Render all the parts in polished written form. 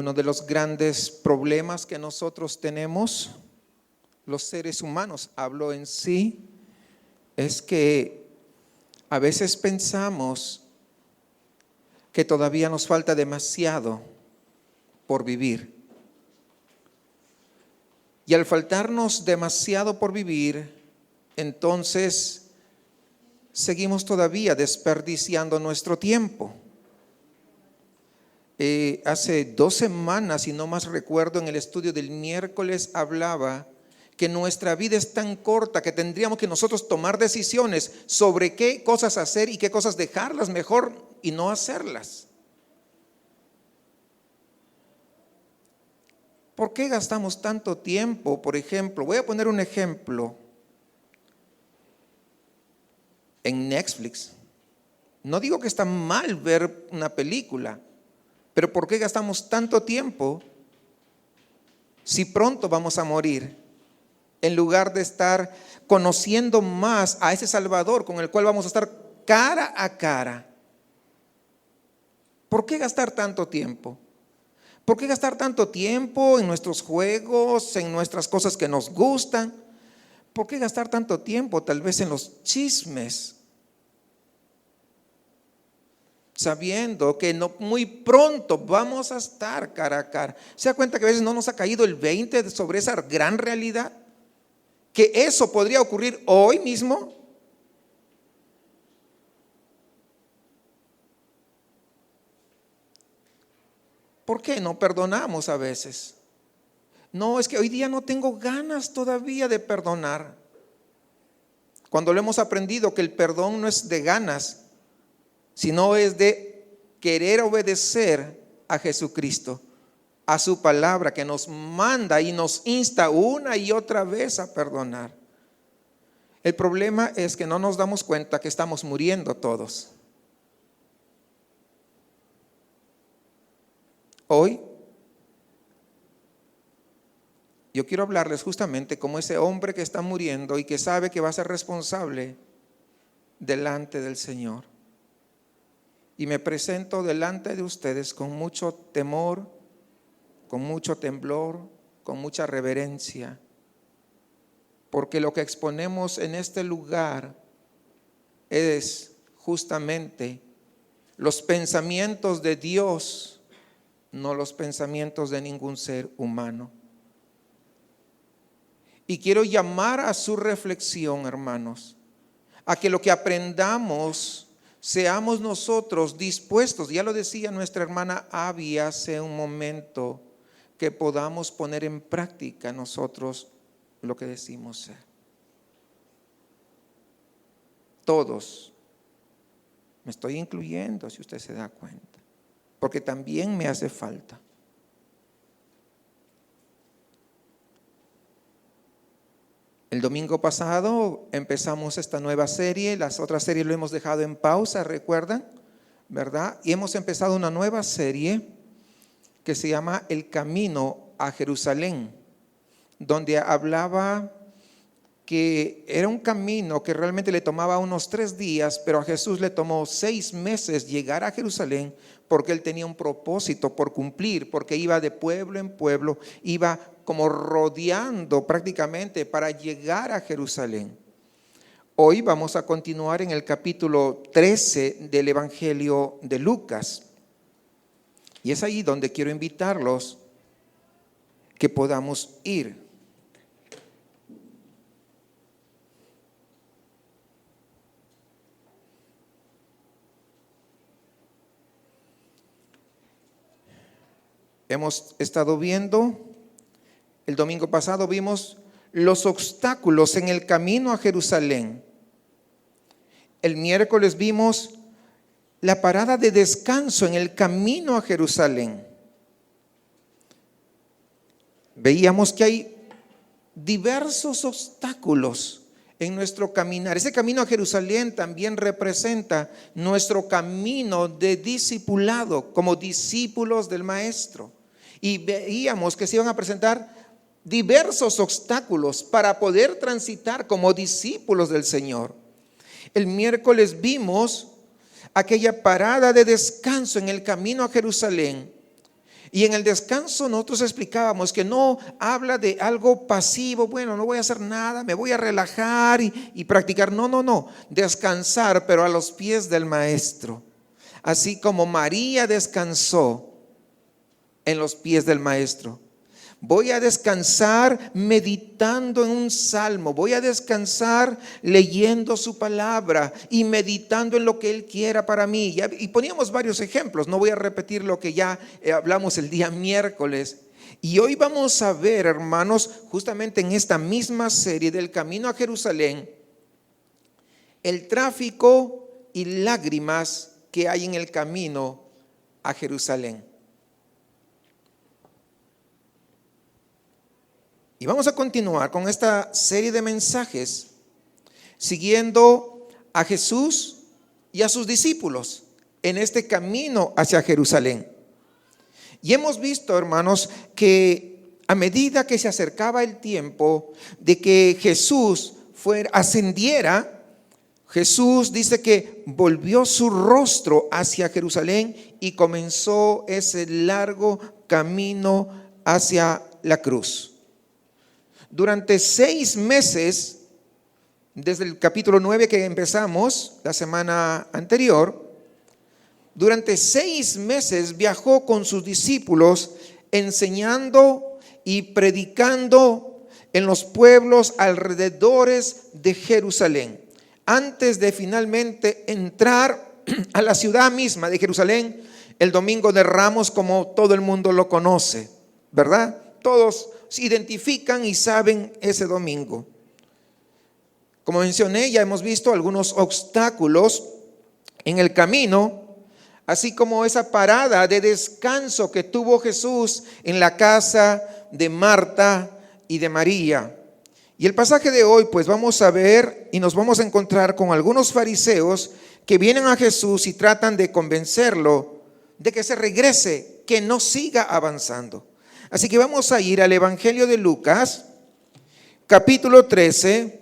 Uno de los grandes problemas que nosotros tenemos, los seres humanos, hablo en sí, es que a veces pensamos que todavía nos falta demasiado por vivir. Y al faltarnos demasiado por vivir, entonces seguimos todavía desperdiciando nuestro tiempo. Hace 2 semanas, si no más recuerdo, en el estudio del miércoles hablaba que nuestra vida es tan corta que tendríamos que nosotros tomar decisiones sobre qué cosas hacer y qué cosas dejarlas mejor y no hacerlas. ¿Por qué gastamos tanto tiempo? Por ejemplo, voy a poner un ejemplo. En Netflix. No digo que está mal ver una película, pero ¿por qué gastamos tanto tiempo si pronto vamos a morir? En lugar de estar conociendo más a ese Salvador con el cual vamos a estar cara a cara. ¿Por qué gastar tanto tiempo? ¿Por qué gastar tanto tiempo en nuestros juegos, en nuestras cosas que nos gustan? ¿Por qué gastar tanto tiempo tal vez en los chismes? Sabiendo que muy pronto vamos a estar cara a cara. ¿Se da cuenta que a veces no nos ha caído el 20 sobre esa gran realidad? Que eso podría ocurrir hoy mismo. ¿Por qué no perdonamos a veces? No, es que hoy día no tengo ganas todavía de perdonar. Cuando lo hemos aprendido que el perdón no es de ganas, sino es de querer obedecer a Jesucristo, a su palabra que nos manda y nos insta una y otra vez a perdonar. El problema es que no nos damos cuenta que estamos muriendo todos. Hoy yo quiero hablarles justamente como ese hombre que está muriendo y que sabe que va a ser responsable delante del Señor. Y me presento delante de ustedes con mucho temor, con mucho temblor, con mucha reverencia, porque lo que exponemos en este lugar es justamente los pensamientos de Dios, no los pensamientos de ningún ser humano. Y quiero llamar a su reflexión, hermanos, a que lo que aprendamos seamos nosotros dispuestos, ya lo decía nuestra hermana Abby hace un momento, que podamos poner en práctica nosotros lo que decimos ser. Todos, me estoy incluyendo si usted se da cuenta, porque también me hace falta. El domingo pasado empezamos esta nueva serie, las otras series lo hemos dejado en pausa, ¿recuerdan? ¿Verdad? Y hemos empezado una nueva serie que se llama El Camino a Jerusalén, donde hablaba que era un camino que realmente le tomaba unos 3 días, pero a Jesús le tomó 6 meses llegar a Jerusalén porque Él tenía un propósito por cumplir, porque iba de pueblo en pueblo, iba como rodeando prácticamente para llegar a Jerusalén. Hoy vamos a continuar en el capítulo 13 del Evangelio de Lucas. Y es ahí donde quiero invitarlos que podamos ir. Hemos estado viendo, el domingo pasado vimos los obstáculos en el camino a Jerusalén. El miércoles vimos la parada de descanso en el camino a Jerusalén. Veíamos que hay diversos obstáculos en nuestro caminar. Ese camino a Jerusalén también representa nuestro camino de discipulado como discípulos del Maestro. Y veíamos que se iban a presentar diversos obstáculos para poder transitar como discípulos del Señor. El miércoles vimos aquella parada de descanso en el camino a Jerusalén, Y en el descanso nosotros explicábamos que no habla de algo pasivo, bueno, no voy a hacer nada, me voy a relajar y practicar. No, no, no, descansar, pero a los pies del Maestro. Así como María descansó en los pies del Maestro. Voy a descansar meditando en un salmo. Voy a descansar leyendo su palabra y meditando en lo que Él quiera para mí. Y poníamos varios ejemplos. No voy a repetir lo que ya hablamos el día miércoles. Y hoy vamos a ver, hermanos, justamente en esta misma serie del camino a Jerusalén, el tráfico y lágrimas que hay en el camino a Jerusalén. Y vamos a continuar con esta serie de mensajes siguiendo a Jesús y a sus discípulos en este camino hacia Jerusalén. Y hemos visto, hermanos, que a medida que se acercaba el tiempo de que Jesús ascendiera, Jesús dice que volvió su rostro hacia Jerusalén y comenzó ese largo camino hacia la cruz. Durante 6 meses, desde el capítulo 9 que empezamos la semana anterior, durante 6 meses viajó con sus discípulos enseñando y predicando en los pueblos alrededores de Jerusalén, antes de finalmente entrar a la ciudad misma de Jerusalén el domingo de Ramos, como todo el mundo lo conoce, ¿verdad? Todos se identifican y saben ese domingo. Como mencioné, ya hemos visto algunos obstáculos en el camino, así como esa parada de descanso que tuvo Jesús en la casa de Marta y de María. Y el pasaje de hoy, pues vamos a ver y nos vamos a encontrar con algunos fariseos que vienen a Jesús y tratan de convencerlo de que se regrese, que no siga avanzando. Así que vamos a ir al Evangelio de Lucas, capítulo 13,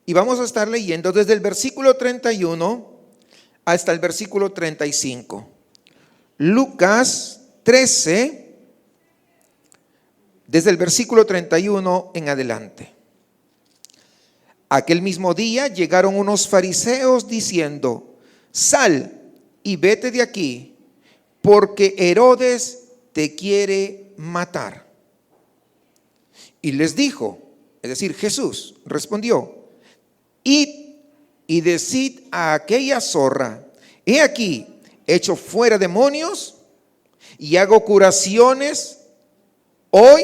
y vamos a estar leyendo desde el versículo 31 hasta el versículo 35. Lucas 13, desde el versículo 31 en adelante. Aquel mismo día llegaron unos fariseos diciendo: sal y vete de aquí, porque Herodes te quiere matar. Y les dijo, es decir, Jesús respondió: id y decid a aquella zorra, he aquí, echo fuera demonios y hago curaciones hoy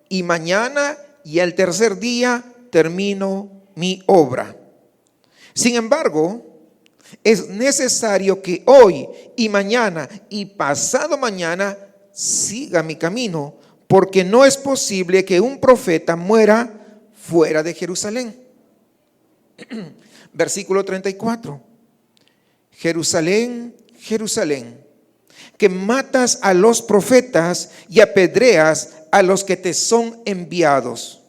y mañana, y al tercer día termino mi obra. Sin embargo, es necesario que hoy y mañana y pasado mañana siga mi camino, porque no es posible que un profeta muera fuera de Jerusalén. Versículo 34. Jerusalén, Jerusalén, que matas a los profetas y apedreas a los que te son enviados.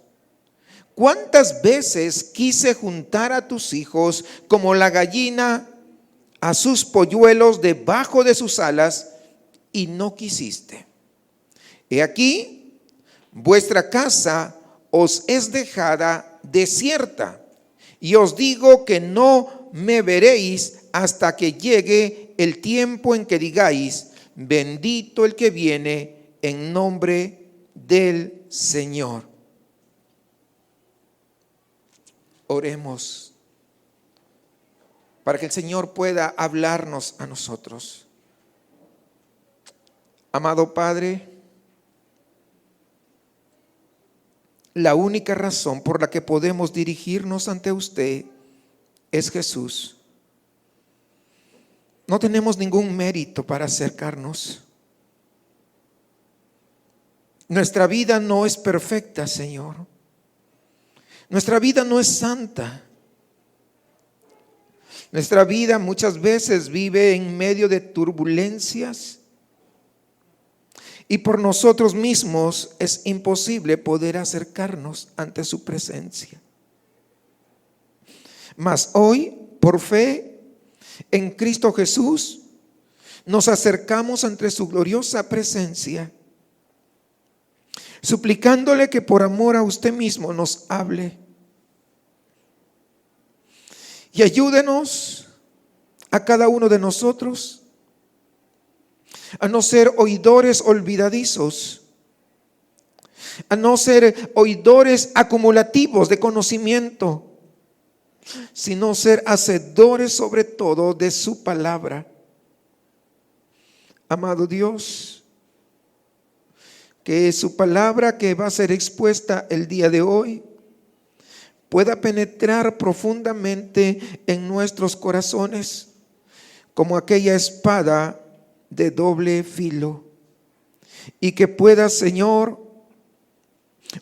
¿Cuántas veces quise juntar a tus hijos como la gallina a sus polluelos debajo de sus alas, y no quisiste? He aquí, vuestra casa os es dejada desierta, y os digo que no me veréis hasta que llegue el tiempo en que digáis: bendito el que viene en nombre del Señor. Oremos para que el Señor pueda hablarnos a nosotros. Amado Padre, la única razón por la que podemos dirigirnos ante usted es Jesús. No tenemos ningún mérito para acercarnos. Nuestra vida no es perfecta, Señor. Nuestra vida no es santa. Nuestra vida muchas veces vive en medio de turbulencias, y por nosotros mismos es imposible poder acercarnos ante su presencia. Mas hoy, por fe en Cristo Jesús, nos acercamos ante su gloriosa presencia, suplicándole que por amor a usted mismo nos hable. Y ayúdenos a cada uno de nosotros a no ser oidores olvidadizos, a no ser oidores acumulativos de conocimiento, sino ser hacedores sobre todo de su palabra. Amado Dios, que su palabra que va a ser expuesta el día de hoy pueda penetrar profundamente en nuestros corazones como aquella espada de doble filo, y que pueda, Señor,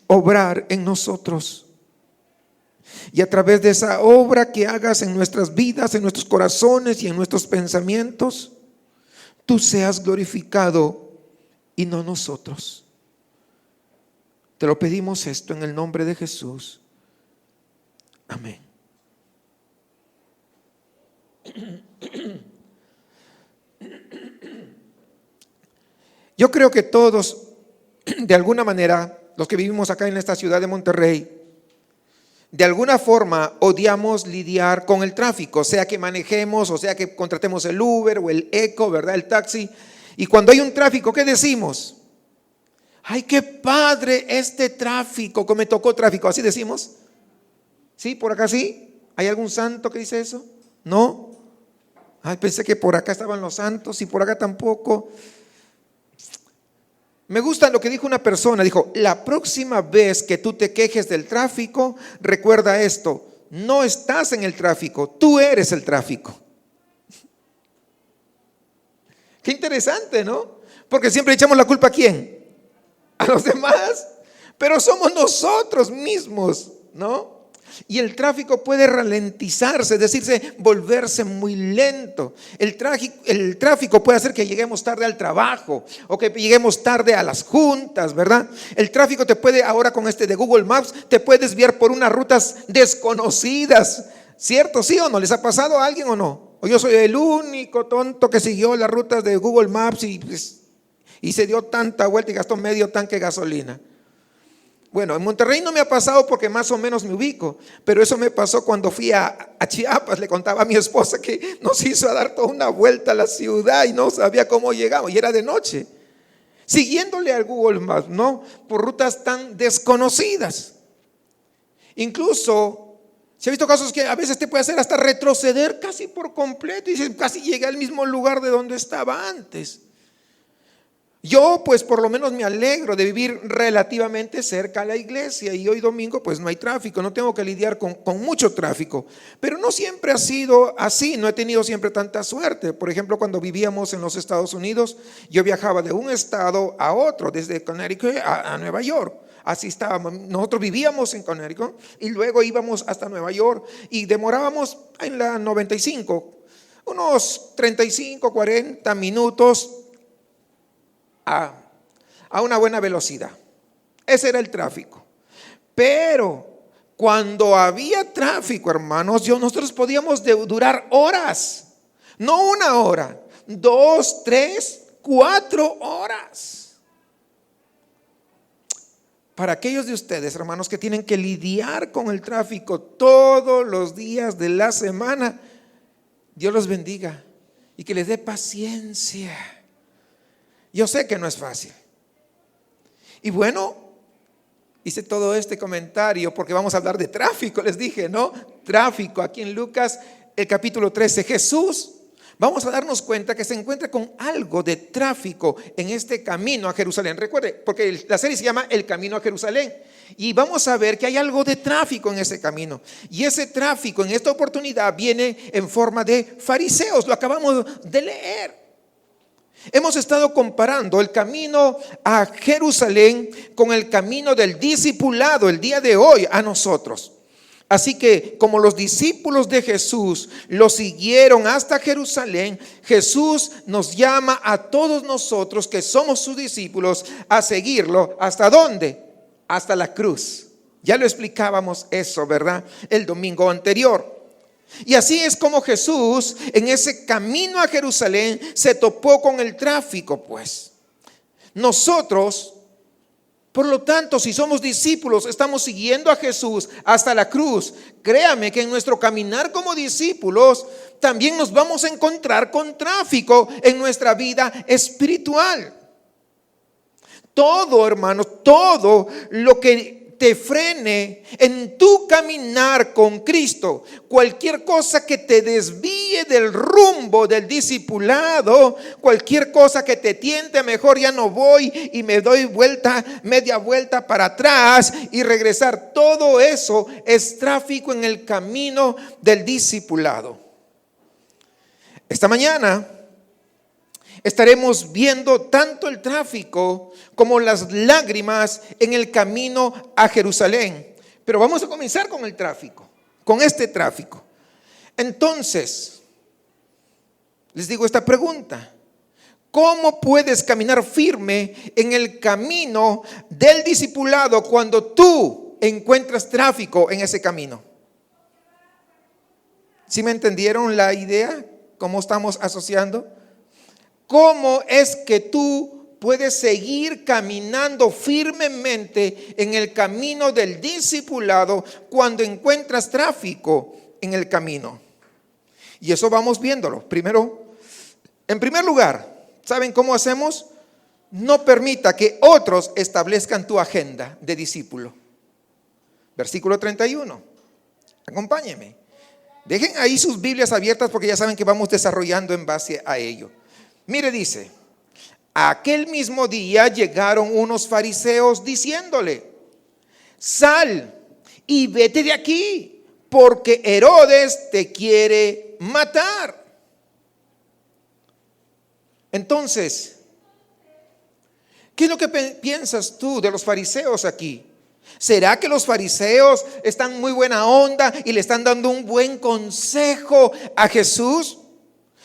obrar en nosotros, y a través de esa obra que hagas en nuestras vidas, en nuestros corazones y en nuestros pensamientos, tú seas glorificado y no nosotros. Te lo pedimos esto en el nombre de Jesús. Amén. Yo creo que todos, de alguna manera, los que vivimos acá en esta ciudad de Monterrey, de alguna forma odiamos lidiar con el tráfico, sea que manejemos, o sea que contratemos el Uber o el Eco, ¿verdad? El taxi. Y cuando hay un tráfico, ¿qué decimos? ¡Ay, qué padre este tráfico! Que me tocó tráfico, ¿así decimos? ¿Sí? ¿Por acá sí? ¿Hay algún santo que dice eso? ¿No? Ay, pensé que por acá estaban los santos y por acá tampoco. Me gusta lo que dijo una persona. Dijo: la próxima vez que tú te quejes del tráfico, recuerda esto: no estás en el tráfico, tú eres el tráfico. Qué interesante, ¿no? Porque siempre echamos la culpa ¿a quién? A los demás, pero somos nosotros mismos, ¿no? Y el tráfico puede ralentizarse, es decir, volverse muy lento. El tráfico puede hacer que lleguemos tarde al trabajo o que lleguemos tarde a las juntas, ¿verdad? El tráfico te puede, ahora con este de Google Maps, te puede desviar por unas rutas desconocidas, ¿cierto? ¿Sí o no? ¿Les ha pasado a alguien o no? O yo soy el único tonto que siguió las rutas de Google Maps y se dio tanta vuelta y gastó medio tanque de gasolina. Bueno, en Monterrey no me ha pasado porque más o menos me ubico, pero eso me pasó cuando fui a Chiapas. Le contaba a mi esposa que nos hizo dar toda una vuelta a la ciudad y no sabía cómo llegamos, y era de noche, siguiéndole al Google Maps, ¿no? Por rutas tan desconocidas. Incluso se ha visto casos que a veces te puede hacer hasta retroceder casi por completo y dices, casi llegué al mismo lugar de donde estaba antes. Yo pues por lo menos me alegro de vivir relativamente cerca a la iglesia, y hoy domingo pues no hay tráfico, no tengo que lidiar con mucho tráfico, pero no siempre ha sido así, no he tenido siempre tanta suerte. Por ejemplo, cuando vivíamos en los Estados Unidos, yo viajaba de un estado a otro, desde Connecticut a Nueva York. Así estábamos, nosotros vivíamos en Connecticut y luego íbamos hasta Nueva York y demorábamos en la 95 unos 35, 40 minutos a una buena velocidad. Ese era el tráfico. Pero cuando había tráfico, hermanos, nosotros podíamos durar horas, no una hora, 2, 3, 4 horas. Para aquellos de ustedes, hermanos, que tienen que lidiar con el tráfico todos los días de la semana, Dios los bendiga y que les dé paciencia. Yo sé que no es fácil. Y bueno, hice todo este comentario porque vamos a hablar de tráfico, les dije, ¿no? Tráfico, aquí en Lucas, el capítulo 13, Jesús, vamos a darnos cuenta que se encuentra con algo de tráfico en este camino a Jerusalén. Recuerde, porque la serie se llama El Camino a Jerusalén. Y vamos a ver que hay algo de tráfico en ese camino. Y ese tráfico en esta oportunidad viene en forma de fariseos. Lo acabamos de leer. Hemos estado comparando el camino a Jerusalén con el camino del discipulado el día de hoy a nosotros. Así que como los discípulos de Jesús lo siguieron hasta Jerusalén, Jesús nos llama a todos nosotros que somos sus discípulos a seguirlo. ¿Hasta dónde? Hasta la cruz. Ya lo explicábamos eso, ¿verdad? El domingo anterior. Y así es como Jesús en ese camino a Jerusalén se topó con el tráfico, pues. Nosotros, por lo tanto, si somos discípulos, estamos siguiendo a Jesús hasta la cruz. Créame que en nuestro caminar como discípulos también nos vamos a encontrar con tráfico en nuestra vida espiritual. Todo, hermanos, todo lo que te frene en tu caminar con Cristo, cualquier cosa que te desvíe del rumbo del discipulado, cualquier cosa que te tiente, mejor ya no voy y me doy vuelta, media vuelta para atrás y regresar, todo eso es tráfico en el camino del discipulado. Esta mañana estaremos viendo tanto el tráfico como las lágrimas en el camino a Jerusalén. Pero vamos a comenzar con el tráfico, con este tráfico. Entonces, les digo esta pregunta: ¿cómo puedes caminar firme en el camino del discipulado cuando tú encuentras tráfico en ese camino? ¿Sí me entendieron la idea? ¿Cómo estamos asociando? ¿Cómo es que tú puedes seguir caminando firmemente en el camino del discipulado cuando encuentras tráfico en el camino? Y eso vamos viéndolo. Primero, en primer lugar, ¿saben cómo hacemos? No permita que otros establezcan tu agenda de discípulo. Versículo 31. Acompáñenme. Dejen ahí sus Biblias abiertas porque ya saben que vamos desarrollando en base a ello. Mire, dice: aquel mismo día llegaron unos fariseos diciéndole: sal y vete de aquí, porque Herodes te quiere matar. Entonces, ¿qué es lo que piensas tú de los fariseos aquí? ¿Será que los fariseos están muy buena onda y le están dando un buen consejo a Jesús?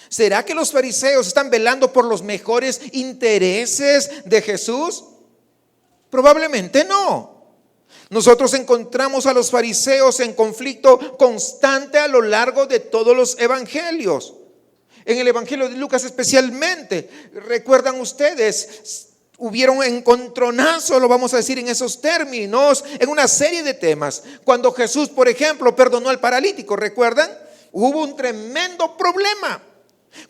¿Será que los fariseos están velando por los mejores intereses de Jesús? Probablemente no. Nosotros encontramos a los fariseos en conflicto constante a lo largo de todos los evangelios. En el evangelio de Lucas especialmente, recuerdan ustedes, hubieron encontronazos, lo vamos a decir en esos términos, en una serie de temas. Cuando Jesús, por ejemplo, perdonó al paralítico, ¿recuerdan? Hubo un tremendo problema.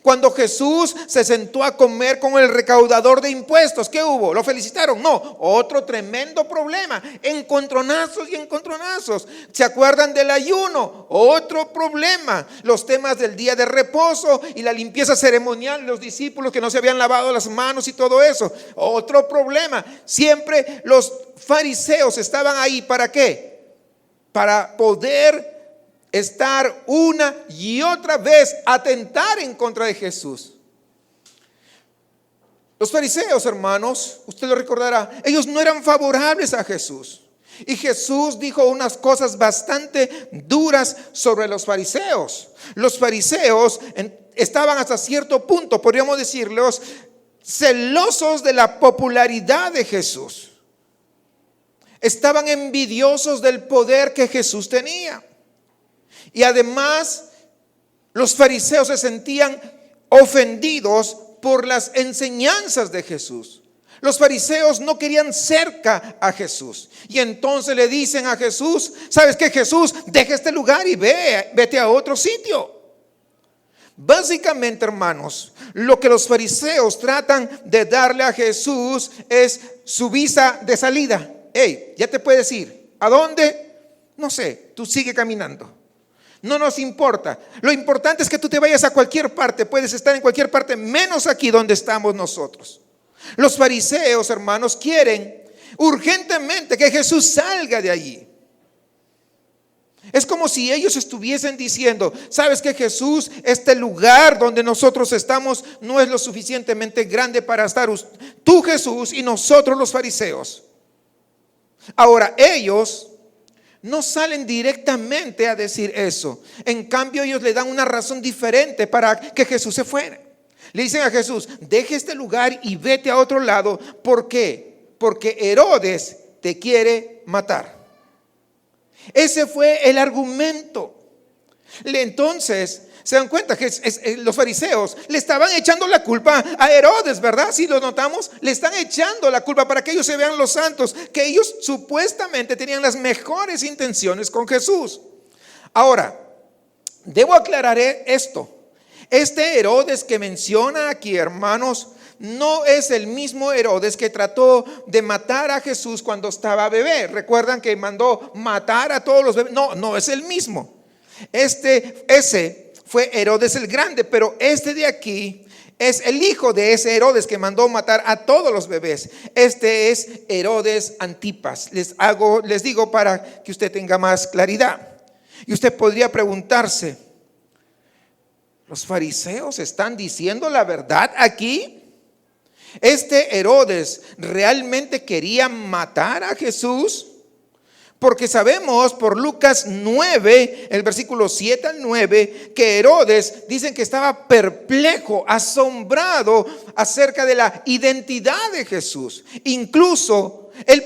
Cuando Jesús se sentó a comer con el recaudador de impuestos, ¿qué hubo? ¿Lo felicitaron? No, otro tremendo problema. Encontronazos y encontronazos. ¿Se acuerdan del ayuno? Otro problema. Los temas del día de reposo y la limpieza ceremonial, los discípulos que no se habían lavado las manos y todo eso. Otro problema. Siempre los fariseos estaban ahí, ¿para qué? Para poder estar una y otra vez atentar en contra de Jesús. Los fariseos, hermanos, usted lo recordará, ellos no eran favorables a Jesús. Y Jesús dijo unas cosas bastante duras sobre los fariseos. Los fariseos estaban hasta cierto punto, podríamos decirlos, celosos de la popularidad de Jesús. Estaban envidiosos del poder que Jesús tenía. Y además, los fariseos se sentían ofendidos por las enseñanzas de Jesús. Los fariseos no querían cerca a Jesús. Y entonces le dicen a Jesús: ¿sabes qué, Jesús? Deja este lugar y vete a otro sitio. Básicamente, hermanos, lo que los fariseos tratan de darle a Jesús es su visa de salida. Hey, ya te puedes ir. ¿A dónde? No sé, tú sigue caminando. No nos importa. Lo importante es que tú te vayas a cualquier parte. Puedes estar en cualquier parte, menos aquí donde estamos nosotros. Los fariseos, hermanos, quieren urgentemente que Jesús salga de allí. Es como si ellos estuviesen diciendo: ¿sabes qué, Jesús? Este lugar donde nosotros estamos no es lo suficientemente grande para estar tú, Jesús, y nosotros los fariseos. Ahora, ellos no salen directamente a decir eso. En cambio, ellos le dan una razón diferente para que Jesús se fuera. Le dicen a Jesús: deje este lugar y vete a otro lado. ¿Por qué? Porque Herodes te quiere matar. Ese fue el argumento. Entonces, se dan cuenta que los fariseos le estaban echando la culpa a Herodes, ¿verdad? Si lo notamos, le están echando la culpa para que ellos se vean los santos, que ellos supuestamente tenían las mejores intenciones con Jesús. Ahora, debo aclarar esto. Este Herodes que menciona aquí, hermanos, no es el mismo Herodes que trató de matar a Jesús cuando estaba bebé. ¿Recuerdan que mandó matar a todos los bebés? No es el mismo. Ese fue Herodes el Grande, pero este de aquí es el hijo de ese Herodes que mandó matar a todos los bebés. Este es Herodes Antipas. Les digo para que usted tenga más claridad. Y usted podría preguntarse, ¿los fariseos están diciendo la verdad aquí? ¿Este Herodes realmente quería matar a Jesús? Porque sabemos por Lucas 9, el versículo 7 al 9, que Herodes dicen que estaba perplejo, asombrado acerca de la identidad de Jesús. Incluso él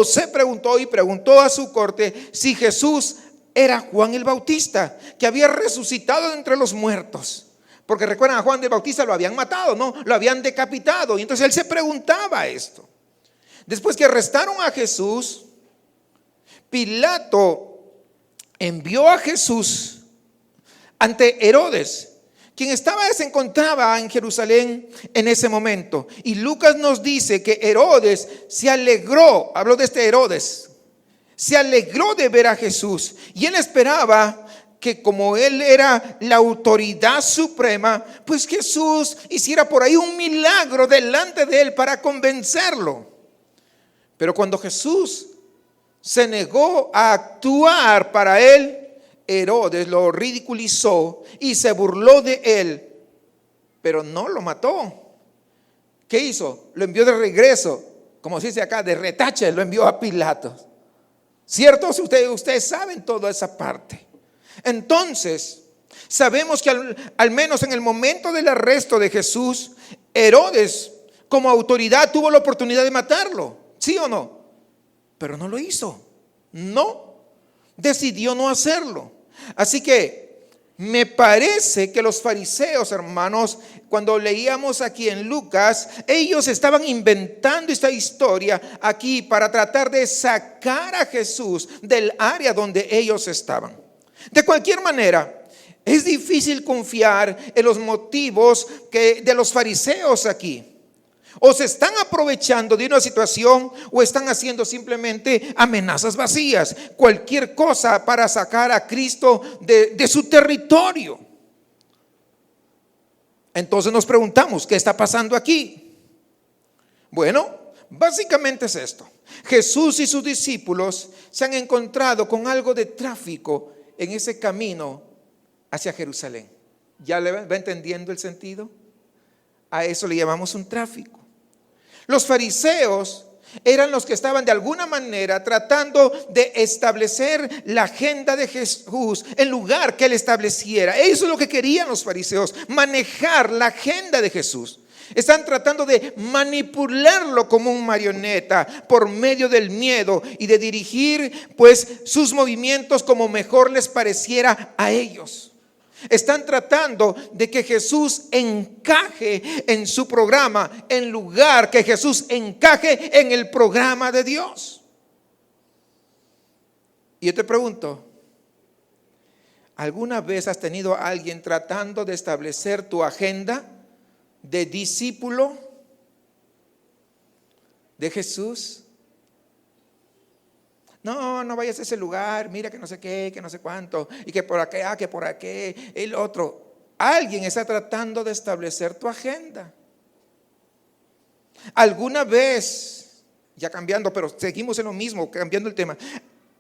se preguntó a su corte si Jesús era Juan el Bautista, que había resucitado de entre los muertos. Porque recuerdan, a Juan el Bautista lo habían matado, ¿no? Lo habían decapitado. Y entonces él se preguntaba esto. Después que arrestaron a Jesús, Pilato envió a Jesús ante Herodes, quien se encontraba en Jerusalén en ese momento. Y Lucas nos dice que Herodes se alegró, habló de este Herodes, se alegró de ver a Jesús. Y él esperaba que, como él era la autoridad suprema, pues Jesús hiciera por ahí un milagro delante de él para convencerlo. Pero cuando Jesús se negó a actuar para él, Herodes lo ridiculizó y se burló de él, pero no lo mató. ¿Qué hizo? Lo envió de regreso, como se dice acá, de retache, lo envió a Pilato. ¿Cierto? Ustedes saben toda esa parte. Entonces, sabemos que al menos en el momento del arresto de Jesús, Herodes como autoridad tuvo la oportunidad de matarlo, ¿sí o no? Pero no lo hizo. Decidió no hacerlo. Así que me parece que los fariseos, hermanos, cuando leíamos aquí en Lucas, ellos estaban inventando esta historia aquí para tratar de sacar a Jesús del área donde ellos estaban. De cualquier manera, es difícil confiar en los motivos de los fariseos aquí. O se están aprovechando de una situación o están haciendo simplemente amenazas vacías, cualquier cosa para sacar a Cristo de su territorio. Entonces nos preguntamos, ¿qué está pasando aquí? Bueno, básicamente es esto. Jesús y sus discípulos se han encontrado con algo de tráfico en ese camino hacia Jerusalén. ¿Ya le va entendiendo el sentido? A eso le llamamos un tráfico. Los fariseos eran los que estaban de alguna manera tratando de establecer la agenda de Jesús en lugar que él estableciera. Eso es lo que querían los fariseos, manejar la agenda de Jesús. Están tratando de manipularlo como un marioneta por medio del miedo y de dirigir pues sus movimientos como mejor les pareciera a ellos. Están tratando de que Jesús encaje en su programa en lugar que Jesús encaje en el programa de Dios. Y yo te pregunto, ¿alguna vez has tenido a alguien tratando de establecer tu agenda de discípulo de Jesús? No vayas a ese lugar, mira que no sé qué, que no sé cuánto, y que por acá, que por aquí, el otro. Alguien está tratando de establecer tu agenda. Alguna vez, ya cambiando, pero seguimos en lo mismo, cambiando el tema,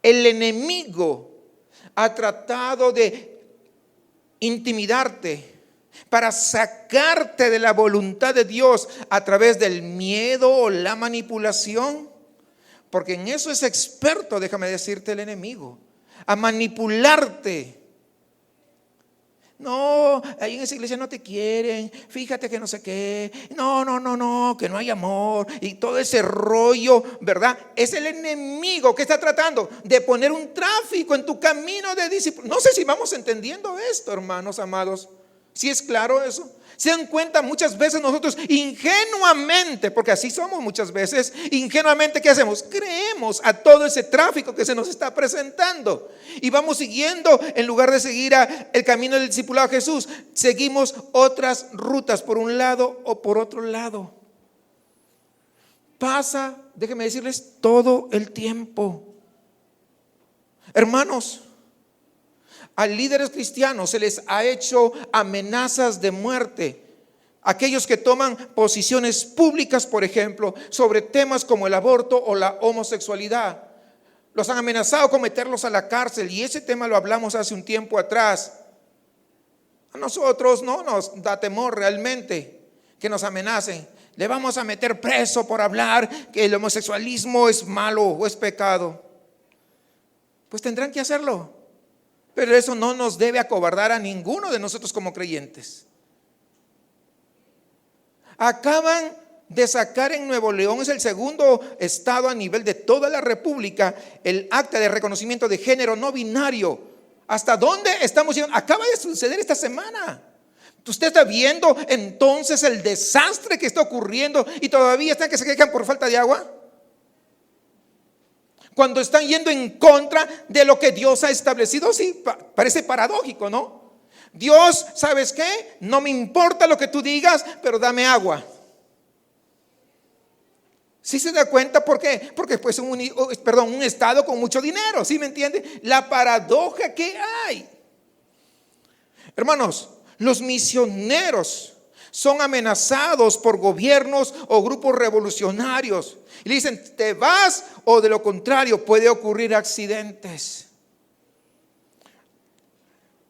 el enemigo ha tratado de intimidarte para sacarte de la voluntad de Dios a través del miedo o la manipulación. Porque en eso es experto, déjame decirte, el enemigo, a manipularte No, ahí en esa iglesia no te quieren, fíjate que no sé qué, no, que no hay amor y todo ese rollo, ¿verdad? Es el enemigo que está tratando de poner un tráfico en tu camino de discípulo. No sé si vamos entendiendo esto, hermanos amados. ¿Sí es claro eso? Se dan cuenta muchas veces nosotros ingenuamente, porque así somos muchas veces, ingenuamente, ¿qué hacemos? Creemos a todo ese tráfico que se nos está presentando y vamos siguiendo, en lugar de seguir el camino del discipulado a Jesús, seguimos otras rutas por un lado o por otro lado. Pasa, déjenme decirles, todo el tiempo. Hermanos, a líderes cristianos se les ha hecho amenazas de muerte. Aquellos que toman posiciones públicas, por ejemplo, sobre temas como el aborto o la homosexualidad, los han amenazado con meterlos a la cárcel, y ese tema lo hablamos hace un tiempo atrás. A nosotros no nos da temor realmente que nos amenacen. Le vamos a meter preso por hablar que el homosexualismo es malo o es pecado. Pues tendrán que hacerlo. Pero eso no nos debe acobardar a ninguno de nosotros como creyentes. Acaban de sacar en Nuevo León, es el segundo estado a nivel de toda la República, el acta de reconocimiento de género no binario. ¿Hasta dónde estamos llegando? Acaba de suceder esta semana. Usted está viendo entonces el desastre que está ocurriendo y todavía están que se quejan por falta de agua. Cuando están yendo en contra de lo que Dios ha establecido. Sí, parece paradójico, ¿no? Dios, ¿sabes qué? No me importa lo que tú digas, pero dame agua. ¿Sí se da cuenta? ¿Por qué? Porque pues un estado con mucho dinero, ¿sí me entiende? La paradoja que hay. Hermanos, los misioneros son amenazados por gobiernos o grupos revolucionarios y le dicen: te vas, o de lo contrario puede ocurrir accidentes.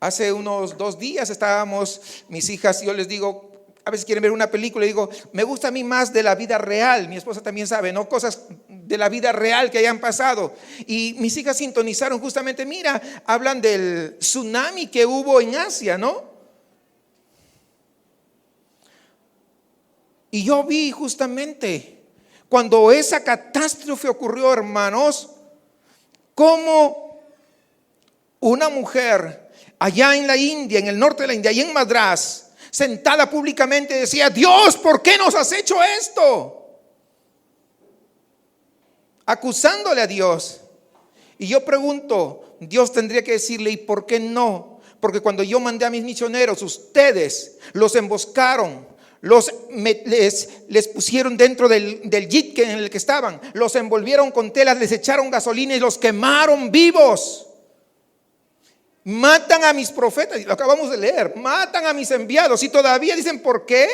Hace unos 2 días estábamos mis hijas y yo les digo, a veces quieren ver una película y digo, me gusta a mí más de la vida real. Mi esposa también sabe, ¿no? Cosas de la vida real que hayan pasado. Y mis hijas sintonizaron justamente, mira, hablan del tsunami que hubo en Asia, ¿no? Y yo vi justamente cuando esa catástrofe ocurrió, hermanos, como una mujer allá en la India, en el norte de la India, y en Madrás, sentada públicamente decía: Dios, ¿por qué nos has hecho esto? Acusándole a Dios. Y yo pregunto, Dios tendría que decirle: ¿y por qué no? Porque cuando yo mandé a mis misioneros, ustedes los emboscaron, les pusieron dentro del jeep en el que estaban, los envolvieron con telas, les echaron gasolina y los quemaron vivos. Matan a mis profetas, lo acabamos de leer, matan a mis enviados, y todavía dicen: ¿por qué?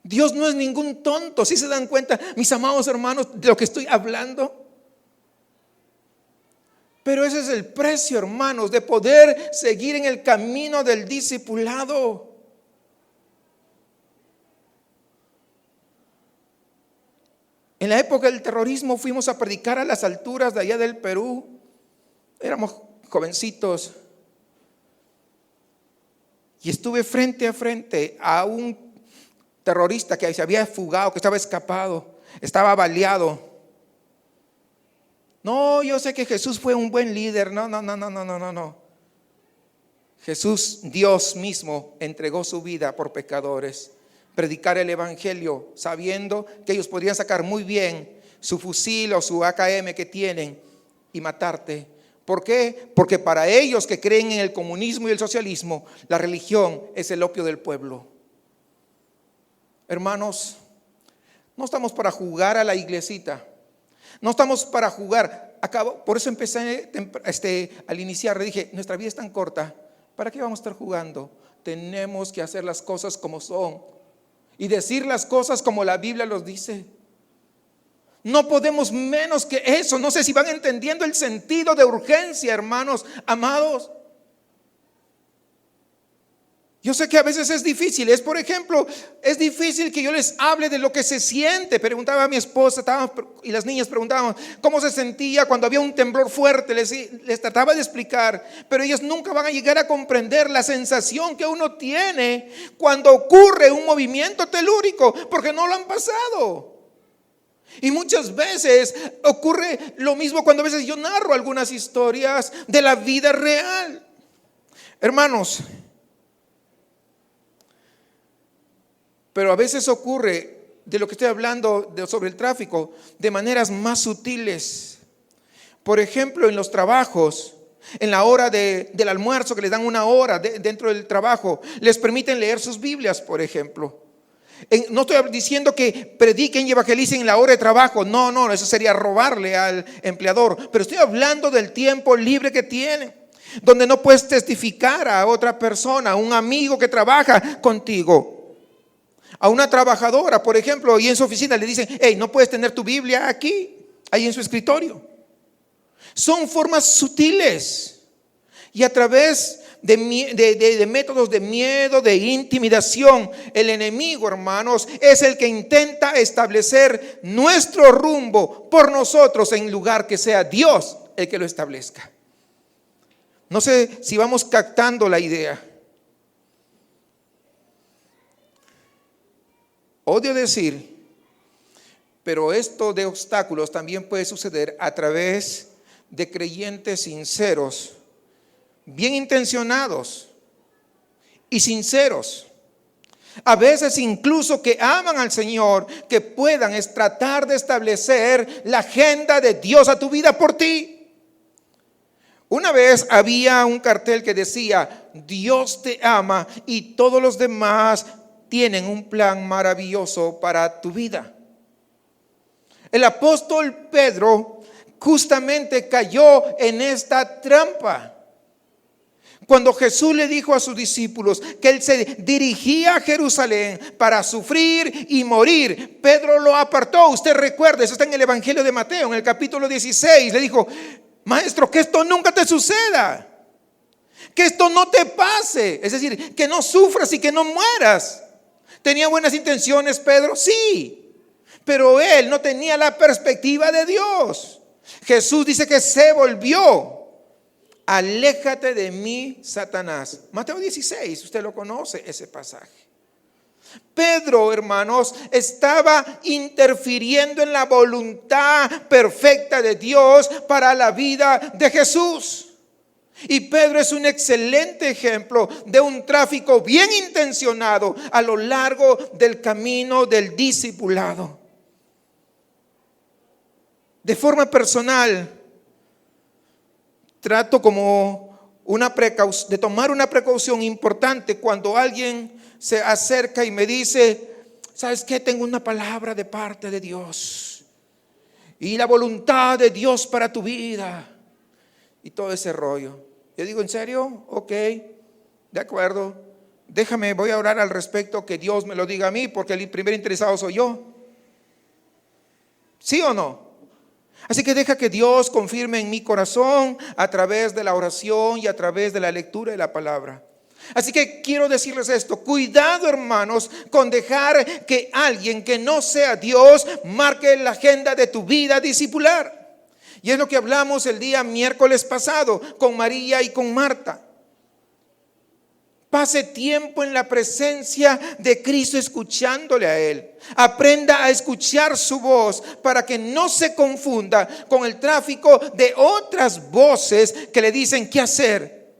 Dios no es ningún tonto. ¿Sí se dan cuenta, mis amados hermanos, de lo que estoy hablando? Pero ese es el precio, hermanos, de poder seguir en el camino del discipulado. En la época del terrorismo fuimos a predicar a las alturas de allá del Perú. Éramos jovencitos. Y estuve frente a frente a un terrorista que se había fugado, que estaba escapado, estaba baleado. No, yo sé que Jesús fue un buen líder. No. Jesús, Dios mismo, entregó su vida por pecadores. Predicar el evangelio sabiendo que ellos podrían sacar muy bien su fusil o su AKM que tienen y matarte. ¿Por qué? Porque para ellos que creen en el comunismo y el socialismo, la religión es el opio del pueblo. Hermanos, no estamos para jugar a la iglesita. No estamos para jugar. Por eso empecé al iniciar, dije, nuestra vida es tan corta, ¿para qué vamos a estar jugando? Tenemos que hacer las cosas como son y decir las cosas como la Biblia los dice. No podemos menos que eso. No sé si van entendiendo el sentido de urgencia, hermanos amados. Yo sé que a veces es difícil. Por ejemplo, es difícil que yo les hable de lo que se siente. Preguntaba a mi esposa, y las niñas preguntaban cómo se sentía cuando había un temblor fuerte. Les trataba de explicar, pero ellas nunca van a llegar a comprender la sensación que uno tiene cuando ocurre un movimiento telúrico, porque no lo han pasado. Y muchas veces ocurre lo mismo cuando a veces yo narro algunas historias de la vida real. Hermanos, pero a veces ocurre, de lo que estoy hablando sobre el tráfico, de maneras más sutiles. Por ejemplo, en los trabajos, en la hora del almuerzo, que les dan una hora dentro del trabajo, les permiten leer sus Biblias, por ejemplo. No estoy diciendo que prediquen y evangelicen en la hora de trabajo. No, eso sería robarle al empleador. Pero estoy hablando del tiempo libre que tienen, donde no puedes testificar a otra persona, a un amigo que trabaja contigo. A una trabajadora, por ejemplo, y en su oficina le dicen: hey, no puedes tener tu Biblia aquí, ahí en su escritorio. Son formas sutiles, y a través de métodos de miedo, de intimidación, el enemigo, hermanos, es el que intenta establecer nuestro rumbo por nosotros, en lugar que sea Dios el que lo establezca. No sé si vamos captando la idea. Odio decir, pero esto de obstáculos también puede suceder a través de creyentes sinceros, bien intencionados y sinceros. A veces incluso que aman al Señor, que puedan tratar de establecer la agenda de Dios a tu vida por ti. Una vez había un cartel que decía: Dios te ama y todos los demás tienen un plan maravilloso para tu vida. El apóstol Pedro justamente cayó en esta trampa. Cuando Jesús le dijo a sus discípulos que él se dirigía a Jerusalén para sufrir y morir, Pedro lo apartó. Usted recuerda, eso está en el Evangelio de Mateo, en el capítulo 16. Le dijo: maestro, que esto nunca te suceda, que esto no te pase, es decir, que no sufras y que no mueras. ¿Tenía buenas intenciones Pedro? Sí, pero él no tenía la perspectiva de Dios. Jesús dice que se volvió: aléjate de mí, Satanás. Mateo 16, usted lo conoce, ese pasaje. Pedro, hermanos, estaba interfiriendo en la voluntad perfecta de Dios para la vida de Jesús. Y Pedro es un excelente ejemplo de un tráfico bien intencionado a lo largo del camino del discipulado. De forma personal, trato como de tomar una precaución importante cuando alguien se acerca y me dice: ¿sabes qué? Tengo una palabra de parte de Dios y la voluntad de Dios para tu vida y todo ese rollo. Yo digo: ¿en serio? Ok, de acuerdo, voy a orar al respecto, que Dios me lo diga a mí, porque el primer interesado soy yo. ¿Sí o no? Así que deja que Dios confirme en mi corazón a través de la oración y a través de la lectura de la palabra. Así que quiero decirles esto: cuidado, hermanos, con dejar que alguien que no sea Dios marque la agenda de tu vida discipular. Y es lo que hablamos el día miércoles pasado con María y con Marta. Pase tiempo en la presencia de Cristo, escuchándole a Él. Aprenda a escuchar su voz para que no se confunda con el tráfico de otras voces que le dicen qué hacer.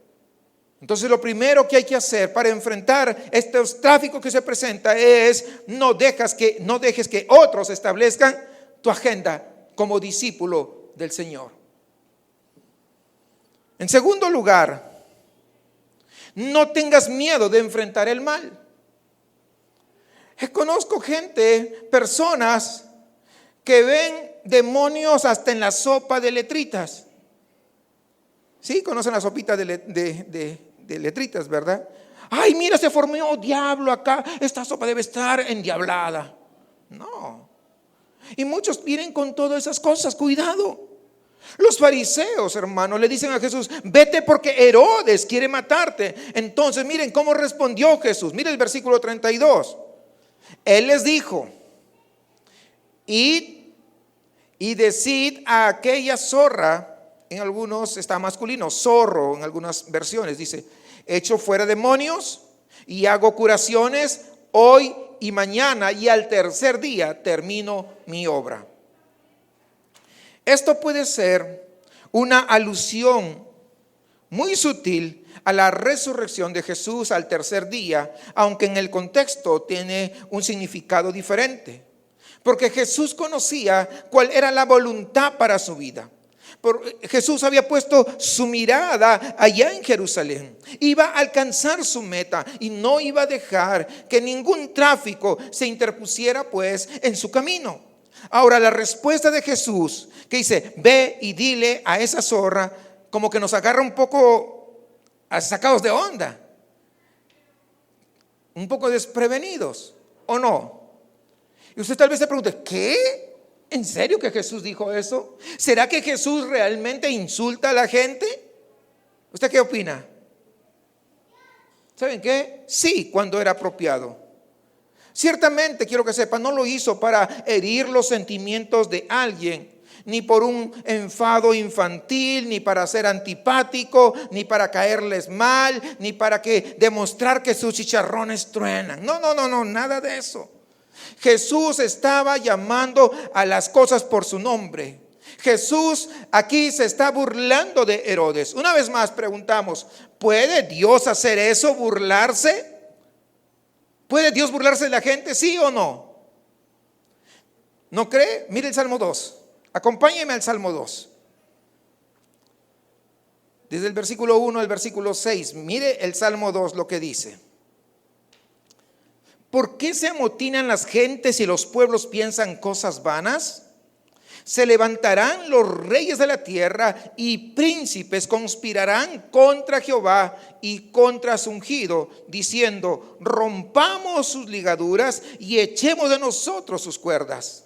Entonces lo primero que hay que hacer para enfrentar estos tráficos que se presentan es: no dejes que otros establezcan tu agenda como discípulo del Señor. En segundo lugar, no tengas miedo de enfrentar el mal. Conozco personas que ven demonios hasta en la sopa de letritas. ¿Sí? ¿Conocen la sopita de letritas, verdad? Ay, mira, se formó diablo acá, esta sopa debe estar endiablada. No. Y muchos vienen con todas esas cosas. Cuidado. Los fariseos, hermanos, le dicen a Jesús: vete porque Herodes quiere matarte. Entonces miren cómo respondió Jesús. Miren el versículo 32. Él les dijo: id y decid a aquella zorra, en algunos está masculino, zorro, en algunas versiones dice: echo fuera demonios y hago curaciones hoy y mañana, y al tercer día termino mi obra. Esto puede ser una alusión muy sutil a la resurrección de Jesús al tercer día, aunque en el contexto tiene un significado diferente, porque Jesús conocía cuál era la voluntad para su vida. Jesús había puesto su mirada allá en Jerusalén, iba a alcanzar su meta y no iba a dejar que ningún tráfico se interpusiera pues en su camino. Ahora, la respuesta de Jesús, que dice: ve y dile a esa zorra, como que nos agarra un poco sacados de onda, un poco desprevenidos, ¿o no? Y usted tal vez se pregunte: ¿qué? ¿En serio que Jesús dijo eso? ¿Será que Jesús realmente insulta a la gente? ¿Usted qué opina? ¿Saben qué? Sí, cuando era apropiado. Ciertamente, quiero que sepan, no lo hizo para herir los sentimientos de alguien, ni por un enfado infantil, ni para ser antipático, ni para caerles mal, ni para demostrar que sus chicharrones truenan. No, nada de eso. Jesús estaba llamando a las cosas por su nombre. Jesús aquí se está burlando de Herodes. Una vez más preguntamos: ¿puede Dios hacer eso, burlarse? ¿Puede Dios burlarse de la gente, sí o no? ¿No cree? Mire el Salmo 2. Acompáñeme al Salmo 2. Desde el versículo 1 al versículo 6. Mire el Salmo 2 lo que dice: ¿por qué se amotinan las gentes y los pueblos piensan cosas vanas? Se levantarán los reyes de la tierra y príncipes conspirarán contra Jehová y contra su ungido, diciendo: rompamos sus ligaduras y echemos de nosotros sus cuerdas.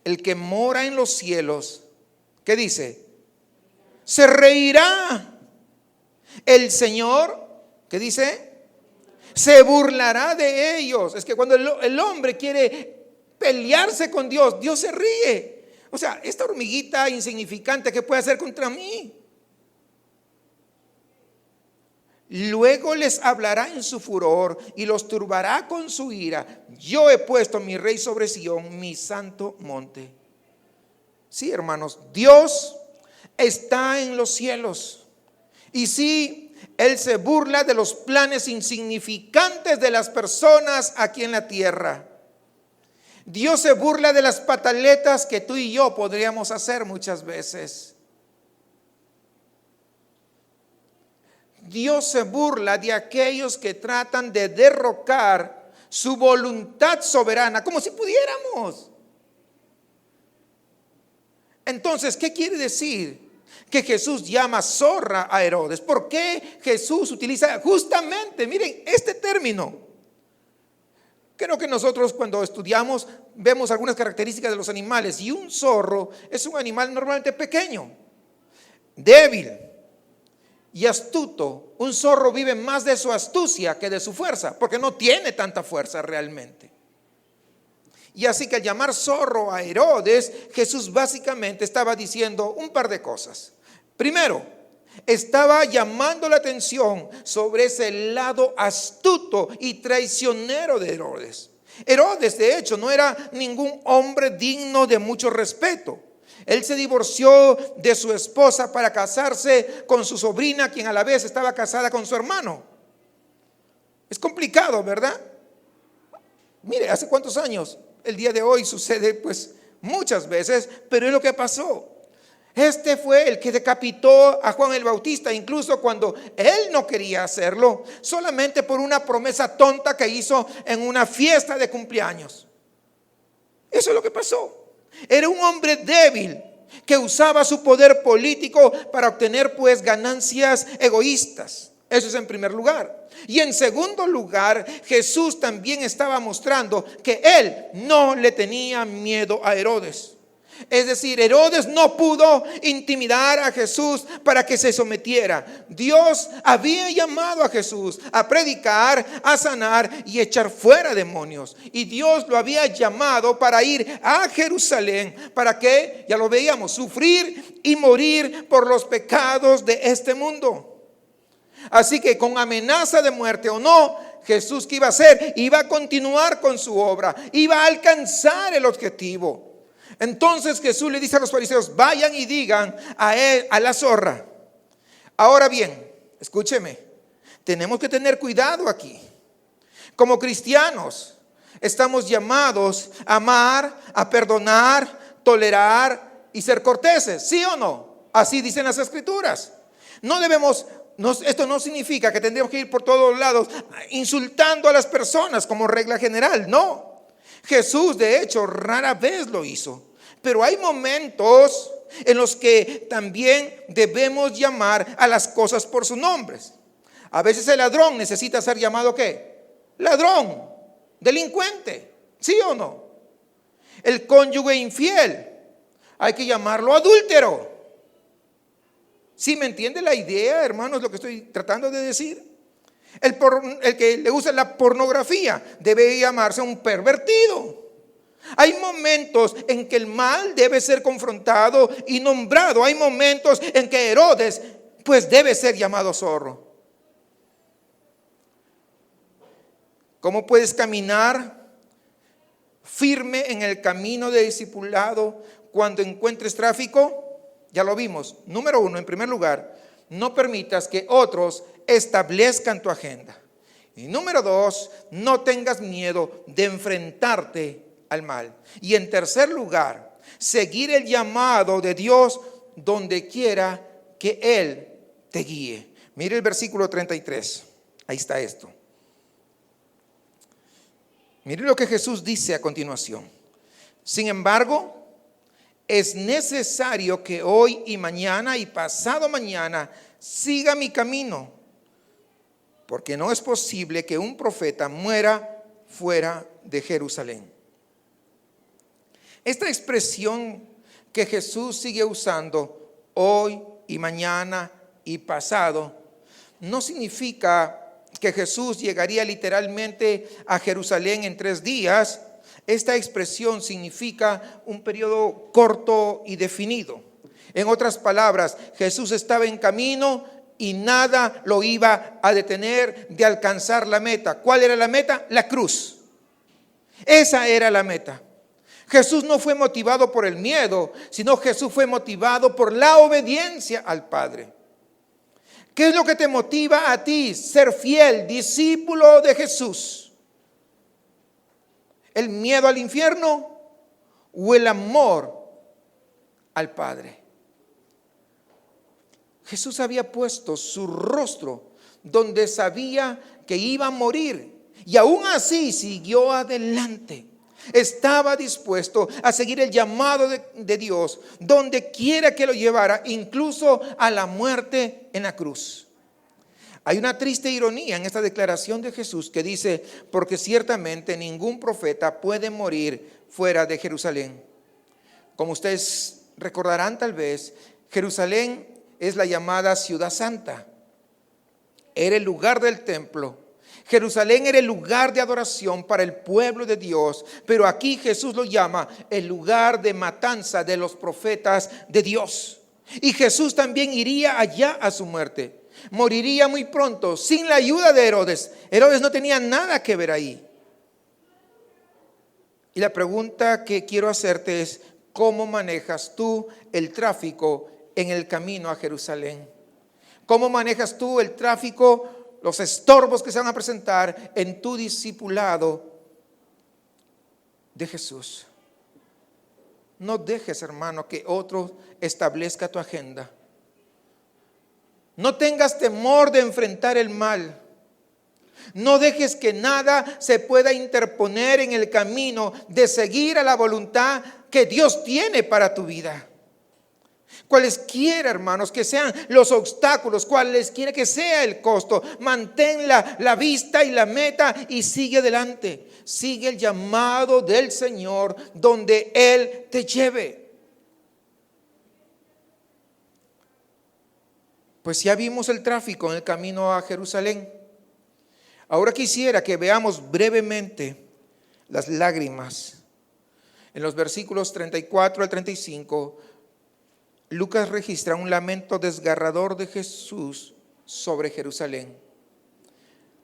El que mora en los cielos, ¿qué dice? Se reirá. El Señor, ¿qué dice? Se burlará de ellos. Es que cuando el hombre quiere pelearse con Dios, Dios se ríe. O sea, esta hormiguita insignificante, ¿qué puede hacer contra mí? Luego les hablará en su furor y los turbará con su ira. Yo he puesto mi rey sobre Sión, mi santo monte. Sí, hermanos, Dios está en los cielos. Y sí, Él se burla de los planes insignificantes de las personas aquí en la tierra. Dios se burla de las pataletas que tú y yo podríamos hacer muchas veces. Dios se burla de aquellos que tratan de derrocar su voluntad soberana, como si pudiéramos. Entonces, ¿qué quiere decir que Jesús llama zorra a Herodes? ¿Por qué Jesús utiliza justamente, miren, este término? Creo que nosotros cuando estudiamos vemos algunas características de los animales, y un zorro es un animal normalmente pequeño, débil y astuto. Un zorro vive más de su astucia que de su fuerza, porque no tiene tanta fuerza realmente. Y así que al llamar zorro a Herodes, Jesús básicamente estaba diciendo un par de cosas. Primero, estaba llamando la atención sobre ese lado astuto y traicionero de Herodes. Herodes, de hecho, no era ningún hombre digno de mucho respeto. Él se divorció de su esposa para casarse con su sobrina, quien a la vez estaba casada con su hermano. Es complicado, ¿verdad? Mire, ¿hace cuántos años? El día de hoy sucede pues muchas veces, pero es lo que pasó. Este fue el que decapitó a Juan el Bautista, incluso cuando él no quería hacerlo, solamente por una promesa tonta que hizo en una fiesta de cumpleaños. Eso es lo que pasó. Era un hombre débil que usaba su poder político para obtener pues ganancias egoístas. Eso es en primer lugar. Y en segundo lugar, Jesús también estaba mostrando que él no le tenía miedo a Herodes. Es decir, Herodes no pudo intimidar a Jesús para que se sometiera. Dios había llamado a Jesús a predicar, a sanar y echar fuera demonios. Y Dios lo había llamado para ir a Jerusalén. ¿Para qué? Ya lo veíamos, sufrir y morir por los pecados de este mundo. Así que con amenaza de muerte o no, Jesús, ¿qué iba a hacer? Iba a continuar con su obra, iba a alcanzar el objetivo. Entonces Jesús le dice a los fariseos: vayan y digan a él, a la zorra. Ahora bien, escúcheme, tenemos que tener cuidado aquí. Como cristianos estamos llamados a amar, a perdonar, tolerar y ser corteses, ¿sí o no? Así dicen las escrituras. No debemos, esto no significa que tendremos que ir por todos lados insultando a las personas como regla general, no. Jesús de hecho rara vez lo hizo. Pero hay momentos en los que también debemos llamar a las cosas por sus nombres. A veces el ladrón necesita ser llamado ¿qué? Ladrón, delincuente, ¿sí o no? El cónyuge infiel, hay que llamarlo adúltero. ¿Sí me entiende la idea, hermanos, lo que estoy tratando de decir? El que le usa la pornografía debe llamarse un pervertido. Hay momentos en que el mal debe ser confrontado y nombrado. Hay momentos en que Herodes pues debe ser llamado zorro. ¿Cómo puedes caminar firme en el camino de discipulado cuando encuentres tráfico? Ya lo vimos. Número 1, en primer lugar, no permitas que otros establezcan tu agenda. Y número 2, no tengas miedo de enfrentarte al mal. Y en tercer lugar, seguir el llamado de Dios donde quiera que Él te guíe. Mire el versículo 33. Ahí está esto. Mire lo que Jesús dice a continuación. Sin embargo, es necesario que hoy y mañana y pasado mañana siga mi camino, porque no es posible que un profeta muera fuera de Jerusalén. Esta expresión que Jesús sigue usando hoy y mañana y pasado no significa que Jesús llegaría literalmente a Jerusalén en 3 días. Esta expresión significa un periodo corto y definido. En otras palabras, Jesús estaba en camino y nada lo iba a detener de alcanzar la meta. ¿Cuál era la meta? La cruz. Esa era la meta. Jesús no fue motivado por el miedo, sino Jesús fue motivado por la obediencia al Padre. ¿Qué es lo que te motiva a ti ser fiel discípulo de Jesús? ¿El miedo al infierno o el amor al Padre? Jesús había puesto su rostro donde sabía que iba a morir y aún así siguió adelante. Estaba dispuesto a seguir el llamado de Dios donde quiera que lo llevara, incluso a la muerte en la cruz. Hay una triste ironía en esta declaración de Jesús que dice: porque ciertamente ningún profeta puede morir fuera de Jerusalén. Como ustedes recordarán tal vez, Jerusalén es la llamada Ciudad Santa. Era el lugar del templo. Jerusalén era el lugar de adoración para el pueblo de Dios, pero aquí Jesús lo llama el lugar de matanza de los profetas de Dios. Y Jesús también iría allá a su muerte. Moriría muy pronto sin la ayuda de Herodes. Herodes no tenía nada que ver ahí. Y la pregunta que quiero hacerte es: ¿cómo manejas tú el tráfico en el camino a Jerusalén? ¿Cómo manejas tú el tráfico, los estorbos que se van a presentar en tu discipulado de Jesús? No dejes, hermano, que otro establezca tu agenda. No tengas temor de enfrentar el mal. No dejes que nada se pueda interponer en el camino de seguir a la voluntad que Dios tiene para tu vida. Cualesquiera, hermanos, que sean los obstáculos, cualesquiera que sea el costo, mantén la vista y la meta y sigue adelante. Sigue el llamado del Señor donde Él te lleve. Pues ya vimos el tráfico en el camino a Jerusalén. Ahora quisiera que veamos brevemente las lágrimas. En los versículos 34 al 35, Lucas registra un lamento desgarrador de Jesús sobre Jerusalén.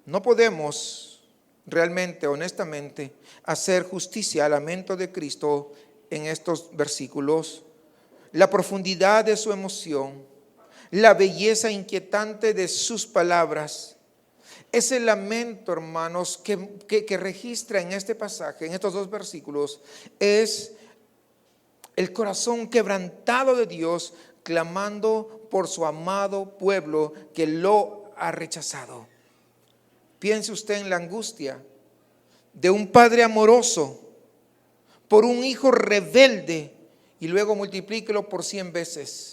No podemos realmente, honestamente, hacer justicia al lamento de Cristo en estos versículos. La profundidad de su emoción, la belleza inquietante de sus palabras. Ese lamento, hermanos, que registra en este pasaje, en estos dos versículos, es el corazón quebrantado de Dios clamando por su amado pueblo que lo ha rechazado. Piense usted en la angustia de un padre amoroso por un hijo rebelde y luego multiplíquelo por 100 veces.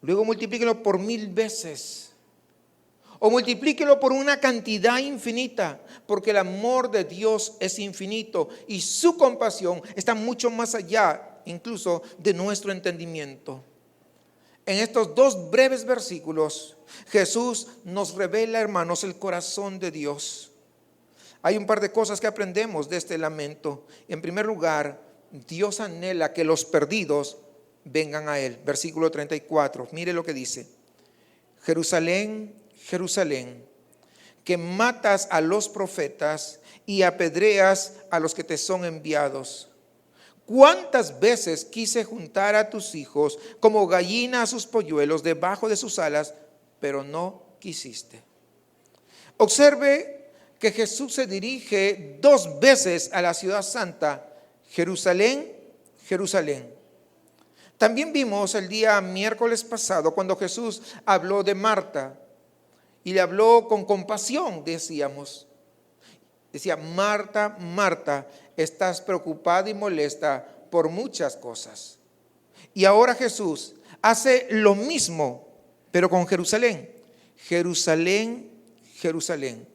Luego multiplíquelo por 1000 veces. O multiplíquelo por una cantidad infinita, porque el amor de Dios es infinito y su compasión está mucho más allá, incluso de nuestro entendimiento. En estos dos breves versículos, Jesús nos revela, hermanos, el corazón de Dios. Hay un par de cosas que aprendemos de este lamento. En primer lugar, Dios anhela que los perdidos vengan a Él. Versículo 34, mire lo que dice: Jerusalén, Jerusalén, que matas a los profetas y apedreas a los que te son enviados. ¿Cuántas veces quise juntar a tus hijos como gallina a sus polluelos debajo de sus alas, pero no quisiste? Observe que Jesús se dirige 2 veces a la ciudad santa: Jerusalén, Jerusalén. También vimos el día miércoles pasado cuando Jesús habló de Marta y le habló con compasión, decíamos. Decía: Marta, Marta, estás preocupada y molesta por muchas cosas. Y ahora Jesús hace lo mismo, pero con Jerusalén. Jerusalén, Jerusalén.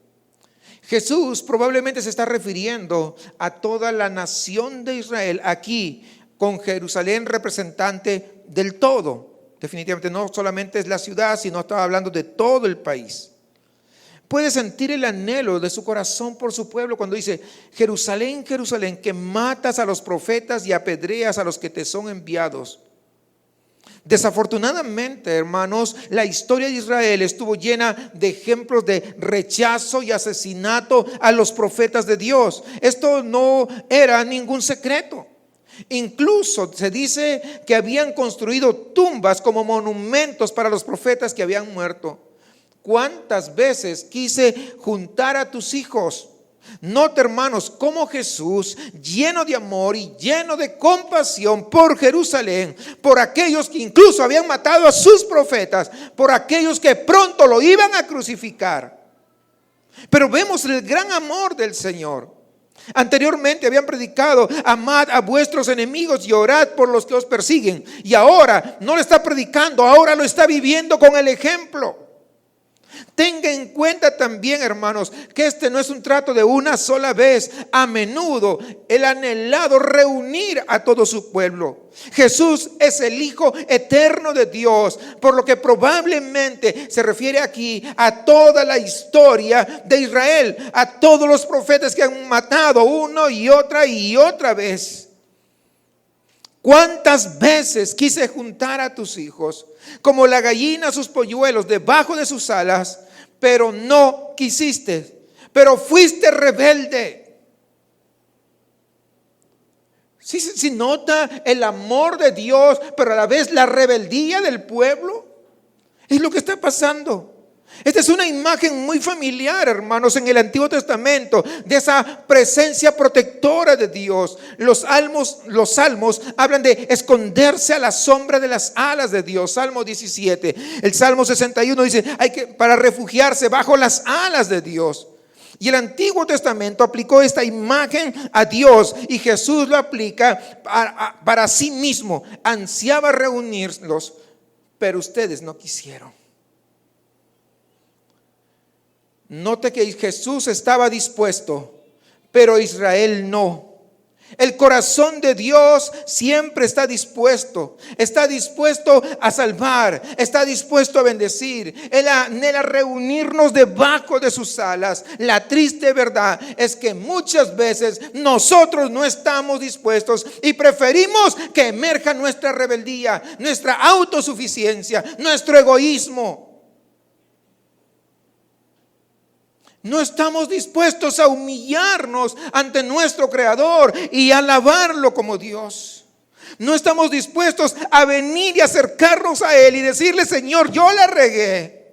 Jesús probablemente se está refiriendo a toda la nación de Israel aquí, con Jerusalén representante del todo. Definitivamente no solamente es la ciudad, sino estaba hablando de todo el país. Puede sentir el anhelo de su corazón por su pueblo cuando dice: Jerusalén, Jerusalén, que matas a los profetas y apedreas a los que te son enviados. Desafortunadamente, hermanos, la historia de Israel estuvo llena de ejemplos de rechazo y asesinato a los profetas de Dios. Esto no era ningún secreto. Incluso se dice que habían construido tumbas como monumentos para los profetas que habían muerto. ¿Cuántas veces quise juntar a tus hijos? Note, hermanos, cómo Jesús, lleno de amor y lleno de compasión por Jerusalén, por aquellos que incluso habían matado a sus profetas, por aquellos que pronto lo iban a crucificar. Pero vemos el gran amor del Señor. Anteriormente habían predicado: amad a vuestros enemigos y orad por los que os persiguen. Y ahora no lo está predicando, ahora lo está viviendo con el ejemplo. Tenga en cuenta también, hermanos, que este no es un trato de una sola vez. A menudo el anhelado reunir a todo su pueblo. Jesús es el Hijo eterno de Dios, por lo que probablemente se refiere aquí a toda la historia de Israel, a todos los profetas que han matado uno y otra vez. ¿Cuántas veces quise juntar a tus hijos como la gallina a sus polluelos debajo de sus alas, pero no quisiste, pero fuiste rebelde? ¿Sí nota el amor de Dios, pero a la vez la rebeldía del pueblo? Es lo que está pasando. Esta es una imagen muy familiar, hermanos, en el Antiguo Testamento, de esa presencia protectora de Dios. Los salmos hablan de esconderse a la sombra de las alas de Dios. Salmo 17. El Salmo 61 dice: para refugiarse bajo las alas de Dios. Y el Antiguo Testamento aplicó esta imagen a Dios, y Jesús lo aplica para sí mismo. Ansiaba reunirlos, pero ustedes no quisieron. Note que Jesús estaba dispuesto, pero Israel no. El corazón de Dios siempre está dispuesto a salvar, está dispuesto a bendecir. Él anhela reunirnos debajo de sus alas. La triste verdad es que muchas veces nosotros no estamos dispuestos y preferimos que emerja nuestra rebeldía, nuestra autosuficiencia, nuestro egoísmo. No estamos dispuestos a humillarnos ante nuestro Creador y alabarlo como Dios. No estamos dispuestos a venir y acercarnos a Él y decirle: Señor, yo la regué.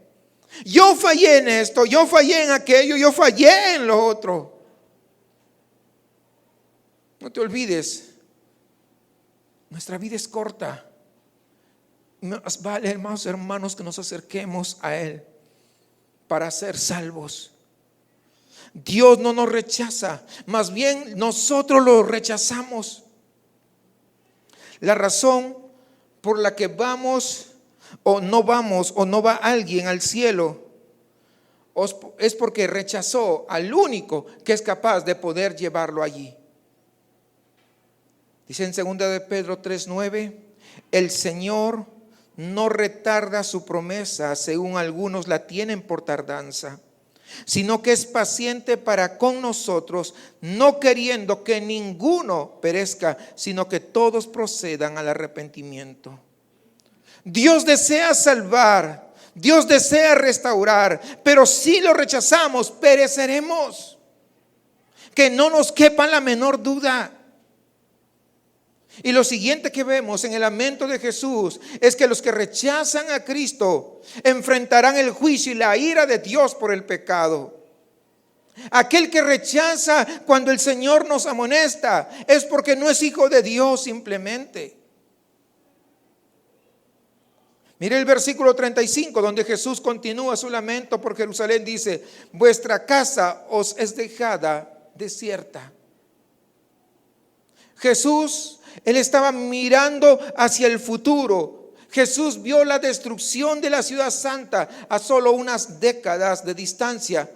Yo fallé en esto, yo fallé en aquello, yo fallé en lo otro. No te olvides, nuestra vida es corta. Más vale, hermanos, que nos acerquemos a Él para ser salvos. Dios no nos rechaza, más bien nosotros lo rechazamos. La razón por la que vamos o no va alguien al cielo es porque rechazó al único que es capaz de poder llevarlo allí. Dice en 2 de Pedro 3:9: el Señor no retarda su promesa, según algunos la tienen por tardanza, sino que es paciente para con nosotros, no queriendo que ninguno perezca, sino que todos procedan al arrepentimiento. Dios desea salvar, Dios desea restaurar, pero si lo rechazamos, pereceremos. Que no nos quepa la menor duda. Y lo siguiente que vemos en el lamento de Jesús es que los que rechazan a Cristo enfrentarán el juicio y la ira de Dios por el pecado. Aquel que rechaza cuando el Señor nos amonesta es porque no es hijo de Dios simplemente. Mire el versículo 35, donde Jesús continúa su lamento por Jerusalén. Dice: vuestra casa os es dejada desierta. Jesús, Él estaba mirando hacia el futuro. Jesús vio la destrucción de la ciudad santa a solo unas décadas de distancia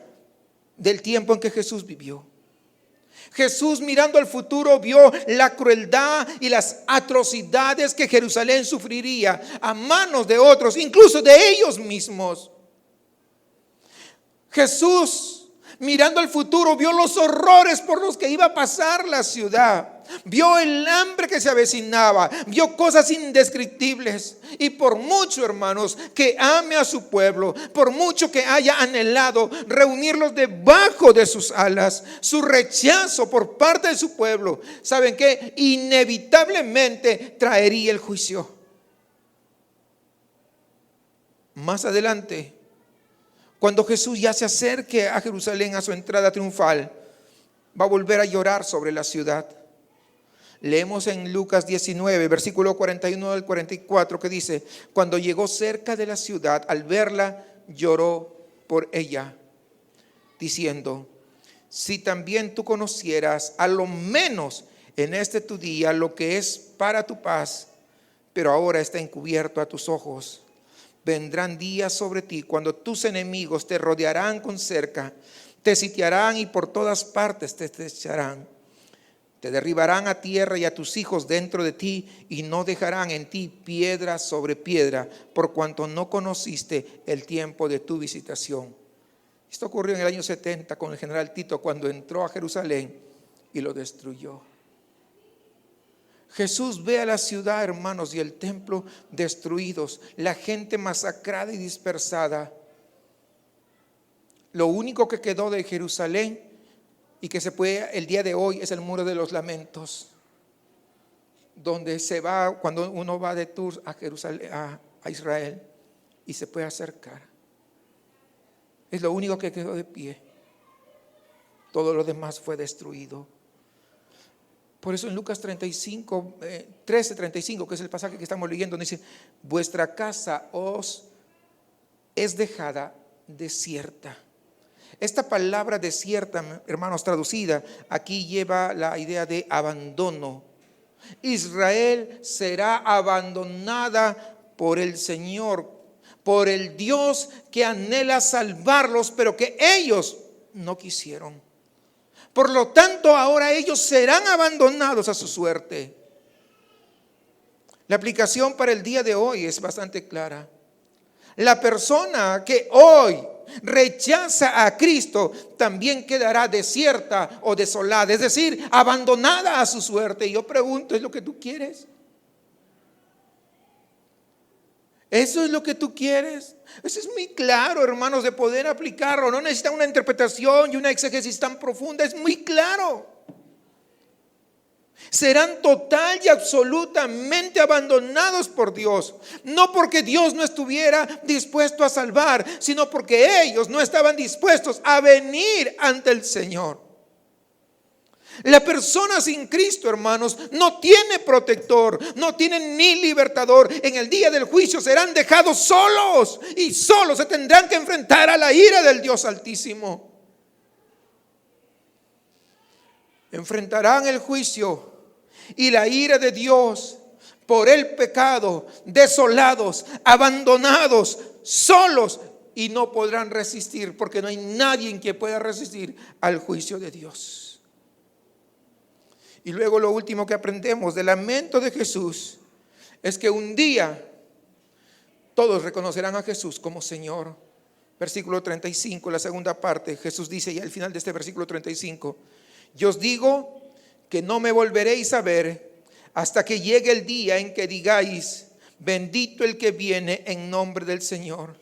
del tiempo en que Jesús vivió. Jesús, mirando al futuro, vio la crueldad y las atrocidades que Jerusalén sufriría a manos de otros, incluso de ellos mismos. Jesús, mirando al futuro, vio los horrores por los que iba a pasar la ciudad. Vio el hambre que se avecinaba, vio cosas indescriptibles. Y por mucho, hermanos, que ame a su pueblo, por mucho que haya anhelado reunirlos debajo de sus alas, su rechazo por parte de su pueblo, ¿saben qué? Inevitablemente traería el juicio. Más adelante, cuando Jesús ya se acerque a Jerusalén, a su entrada triunfal, va a volver a llorar sobre la ciudad. Leemos en Lucas 19, versículo 41 al 44, que dice: cuando llegó cerca de la ciudad, al verla, lloró por ella, diciendo: si también tú conocieras, a lo menos en este tu día, lo que es para tu paz, pero ahora está encubierto a tus ojos. Vendrán días sobre ti cuando tus enemigos te rodearán con cerca, te sitiarán y por todas partes te echarán. Te derribarán a tierra y a tus hijos dentro de ti, y no dejarán en ti piedra sobre piedra, por cuanto no conociste el tiempo de tu visitación. Esto ocurrió en el año 70 con el general Tito, cuando entró a Jerusalén y lo destruyó. Jesús ve a la ciudad, hermanos, y el templo destruidos, la gente masacrada y dispersada. Lo único que quedó de Jerusalén y que se puede el día de hoy es el muro de los lamentos, donde se va cuando uno va de tour a Jerusalén, a Israel, y se puede acercar. Es lo único que quedó de pie. Todo lo demás fue destruido. Por eso en Lucas 13:35, que es el pasaje que estamos leyendo, dice: vuestra casa os es dejada desierta. Esta palabra desierta, hermanos, traducida aquí lleva la idea de abandono. Israel será abandonada por el Señor, por el Dios que anhela salvarlos, pero que ellos no quisieron. Por lo tanto, ahora ellos serán abandonados a su suerte. La aplicación para el día de hoy es bastante clara. La persona que hoy rechaza a Cristo también quedará desierta o desolada, es decir, abandonada a su suerte. Y yo pregunto, ¿es lo que tú quieres? ¿Eso es lo que tú quieres? Eso es muy claro, hermanos, de poder aplicarlo. No necesita una interpretación y una exégesis tan profunda. Es muy claro. Serán total y absolutamente abandonados por Dios. No porque Dios no estuviera dispuesto a salvar, sino porque ellos no estaban dispuestos a venir ante el Señor. La persona sin Cristo, hermanos, no tiene protector, no tiene ni libertador. En el día del juicio serán dejados solos y solos se tendrán que enfrentar a la ira del Dios Altísimo. Enfrentarán el juicio y la ira de Dios por el pecado, desolados, abandonados, solos, y no podrán resistir, porque no hay nadie en que pueda resistir al juicio de Dios. Y luego lo último que aprendemos del lamento de Jesús es que un día todos reconocerán a Jesús como Señor. Versículo 35, la segunda parte, Jesús dice ya al final de este versículo 35: yo os digo que no me volveréis a ver hasta que llegue el día en que digáis, bendito el que viene en nombre del Señor.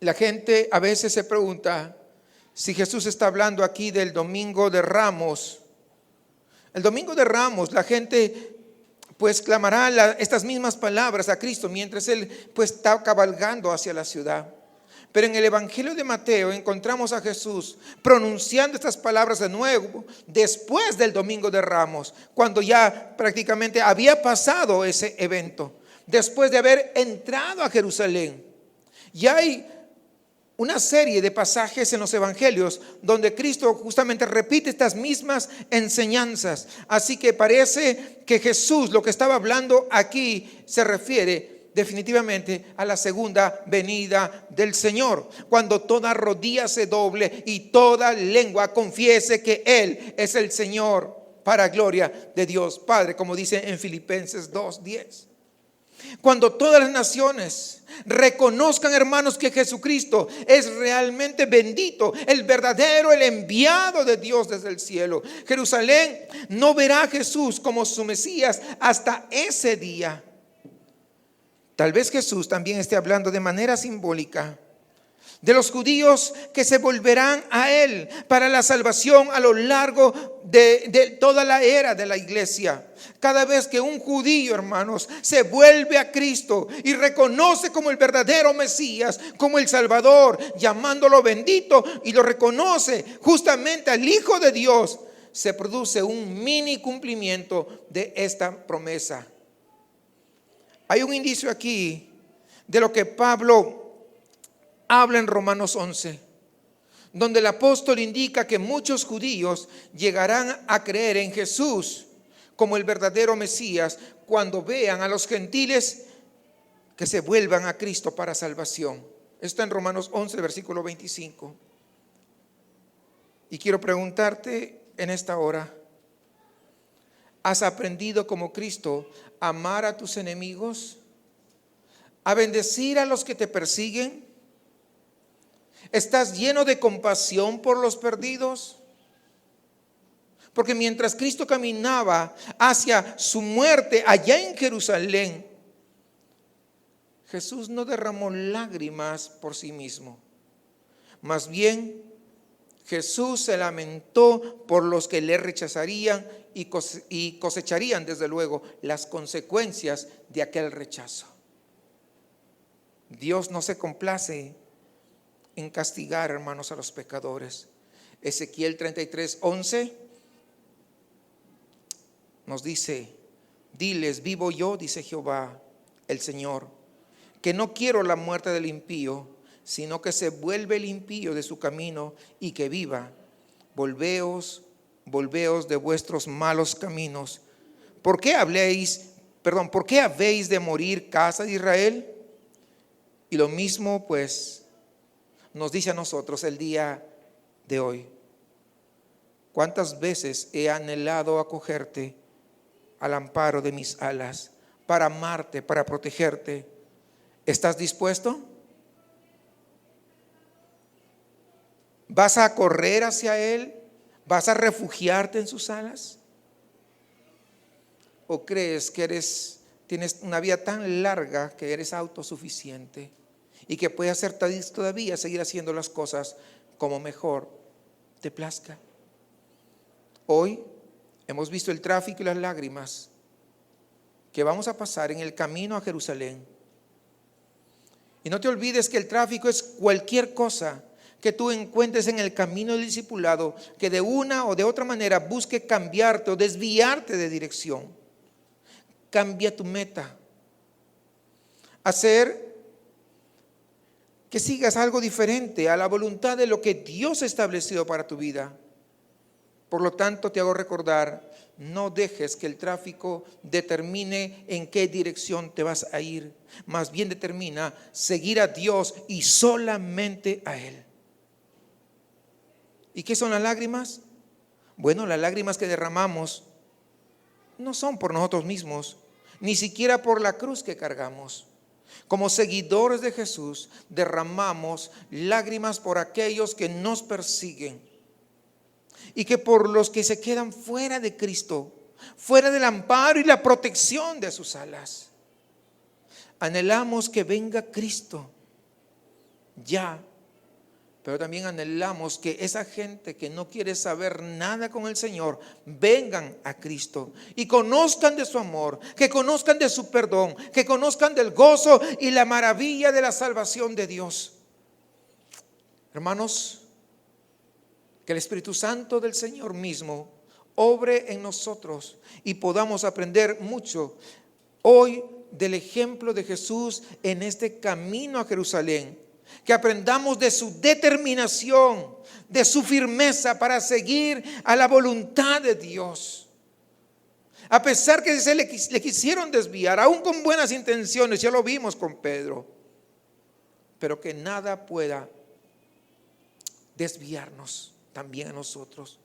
La gente a veces se pregunta si Jesús está hablando aquí del Domingo de Ramos. El Domingo de Ramos, la gente pues clamará estas mismas palabras a Cristo mientras Él pues está cabalgando hacia la ciudad. Pero en el Evangelio de Mateo encontramos a Jesús pronunciando estas palabras de nuevo después del Domingo de Ramos, cuando ya prácticamente había pasado ese evento, después de haber entrado a Jerusalén. Y hay una serie de pasajes en los evangelios donde Cristo justamente repite estas mismas enseñanzas. Así que parece que Jesús, lo que estaba hablando aquí, se refiere definitivamente a la segunda venida del Señor, cuando toda rodilla se doble y toda lengua confiese que Él es el Señor, para gloria de Dios Padre, como dice en Filipenses 2:10. Cuando todas las naciones reconozcan, hermanos, que Jesucristo es realmente bendito, el verdadero, el enviado de Dios desde el cielo. Jerusalén no verá a Jesús como su Mesías hasta ese día. Tal vez Jesús también esté hablando de manera simbólica de los judíos que se volverán a Él para la salvación a lo largo de toda la era de la iglesia. Cada vez que un judío, hermanos, se vuelve a Cristo y reconoce como el verdadero Mesías, como el Salvador, llamándolo bendito, y lo reconoce justamente al Hijo de Dios, se produce un mini cumplimiento de esta promesa. Hay un indicio aquí de lo que Pablo habla en Romanos 11, donde el apóstol indica que muchos judíos llegarán a creer en Jesús como el verdadero Mesías cuando vean a los gentiles que se vuelvan a Cristo para salvación. Está en Romanos 11, versículo 25. Y quiero preguntarte en esta hora, ¿has aprendido como Cristo a amar a tus enemigos? ¿A bendecir a los que te persiguen? ¿Estás lleno de compasión por los perdidos? Porque mientras Cristo caminaba hacia su muerte allá en Jerusalén, Jesús no derramó lágrimas por sí mismo. Más bien, Jesús se lamentó por los que le rechazarían y cosecharían desde luego las consecuencias de aquel rechazo. Dios no se complace en castigar, hermanos, a los pecadores. Ezequiel 33:11 nos dice: diles, vivo yo, dice Jehová el Señor, que no quiero la muerte del impío, sino que se vuelve el impío de su camino y que viva. Volveos de vuestros malos caminos. ¿Por qué habéis de morir, casa de Israel? Y lo mismo pues nos dice a nosotros el día de hoy. ¿Cuántas veces he anhelado acogerte al amparo de mis alas para amarte, para protegerte? ¿Estás dispuesto? ¿Vas a correr hacia Él? ¿Vas a refugiarte en sus alas? ¿O crees que tienes una vida tan larga que eres autosuficiente y que puedes hacer todavía seguir haciendo las cosas como mejor te plazca? Hoy hemos visto el tráfico y las lágrimas que vamos a pasar en el camino a Jerusalén. Y no te olvides que el tráfico es cualquier cosa que tú encuentres en el camino del discipulado que de una o de otra manera busque cambiarte o desviarte de dirección. Cambia tu meta. Hacer que sigas algo diferente a la voluntad de lo que Dios ha establecido para tu vida. Por lo tanto, te hago recordar, no dejes que el tráfico determine en qué dirección te vas a ir. Más bien determina seguir a Dios y solamente a Él. ¿Y qué son las lágrimas? Bueno, las lágrimas que derramamos no son por nosotros mismos, ni siquiera por la cruz que cargamos. Como seguidores de Jesús, derramamos lágrimas por aquellos que nos persiguen y que por los que se quedan fuera de Cristo, fuera del amparo y la protección de sus alas. Anhelamos que venga Cristo ya, pero también anhelamos que esa gente que no quiere saber nada con el Señor vengan a Cristo y conozcan de su amor, que conozcan de su perdón, que conozcan del gozo y la maravilla de la salvación de Dios. Hermanos, que el Espíritu Santo del Señor mismo obre en nosotros y podamos aprender mucho hoy del ejemplo de Jesús en este camino a Jerusalén. Que aprendamos de su determinación, de su firmeza para seguir a la voluntad de Dios. A pesar que le quisieron desviar, aún con buenas intenciones, ya lo vimos con Pedro, pero que nada pueda desviarnos también a nosotros.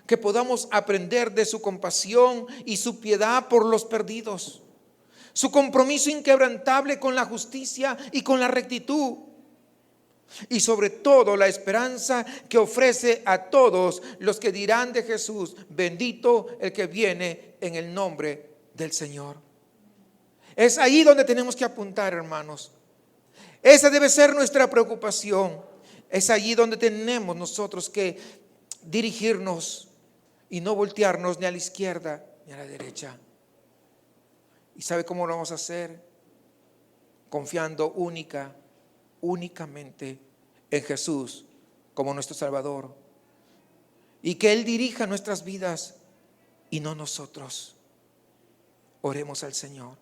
Que podamos aprender de su compasión y su piedad por los perdidos, su compromiso inquebrantable con la justicia y con la rectitud. Y sobre todo la esperanza que ofrece a todos los que dirán de Jesús: bendito el que viene en el nombre del Señor. Es ahí donde tenemos que apuntar, hermanos. Esa debe ser nuestra preocupación. Es allí donde tenemos nosotros que dirigirnos y no voltearnos ni a la izquierda ni a la derecha. ¿Y sabe cómo lo vamos a hacer? Confiando únicamente en Jesús como nuestro Salvador, y que Él dirija nuestras vidas y no nosotros. Oremos al Señor.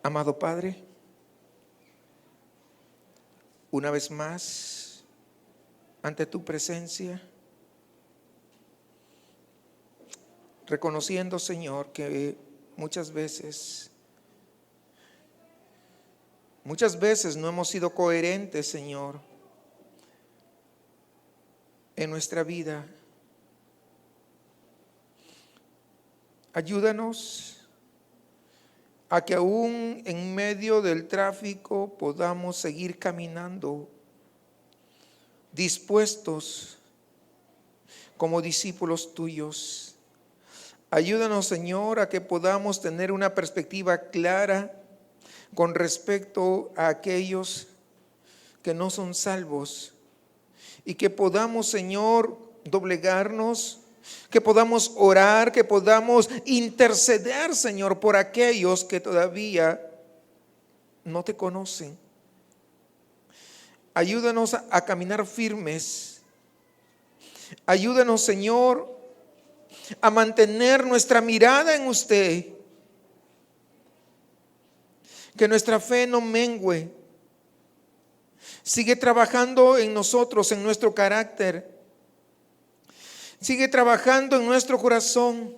Amado Padre, una vez más ante tu presencia, reconociendo, Señor, que muchas veces no hemos sido coherentes, Señor, en nuestra vida. Ayúdanos a que aún en medio del tráfico podamos seguir caminando dispuestos como discípulos tuyos. Ayúdanos, Señor, a que podamos tener una perspectiva clara con respecto a aquellos que no son salvos, y que podamos, Señor, doblegarnos, que podamos orar, que podamos interceder, Señor, por aquellos que todavía no te conocen. Ayúdanos a caminar firmes. Ayúdanos, Señor, a mantener nuestra mirada en usted. Que nuestra fe no mengüe. Sigue trabajando en nosotros, en nuestro carácter. Sigue trabajando en nuestro corazón.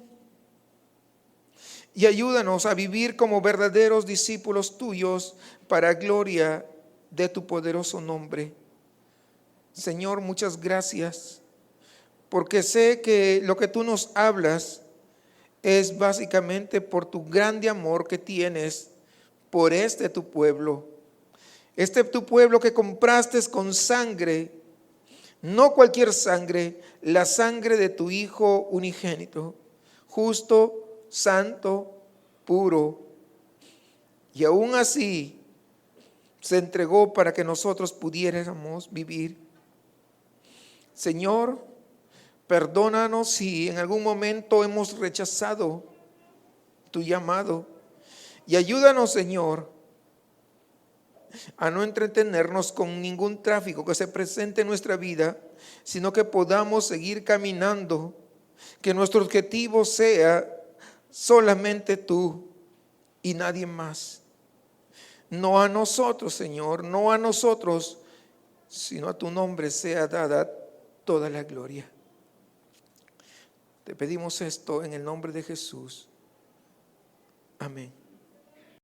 Y ayúdanos a vivir como verdaderos discípulos tuyos para gloria de tu poderoso nombre. Señor, muchas gracias, porque sé que lo que tú nos hablas es básicamente por tu grande amor que tienes por tu pueblo. Tu pueblo que compraste con sangre, no cualquier sangre, la sangre de tu Hijo unigénito, justo, santo, puro. Y aún así se entregó para que nosotros pudiéramos vivir. Señor, perdónanos si en algún momento hemos rechazado tu llamado. Y ayúdanos, Señor, a no entretenernos con ningún tráfico que se presente en nuestra vida, sino que podamos seguir caminando, que nuestro objetivo sea solamente tú y nadie más. No a nosotros, Señor, no a nosotros, sino a tu nombre sea dada toda la gloria. Te pedimos esto en el nombre de Jesús. Amén.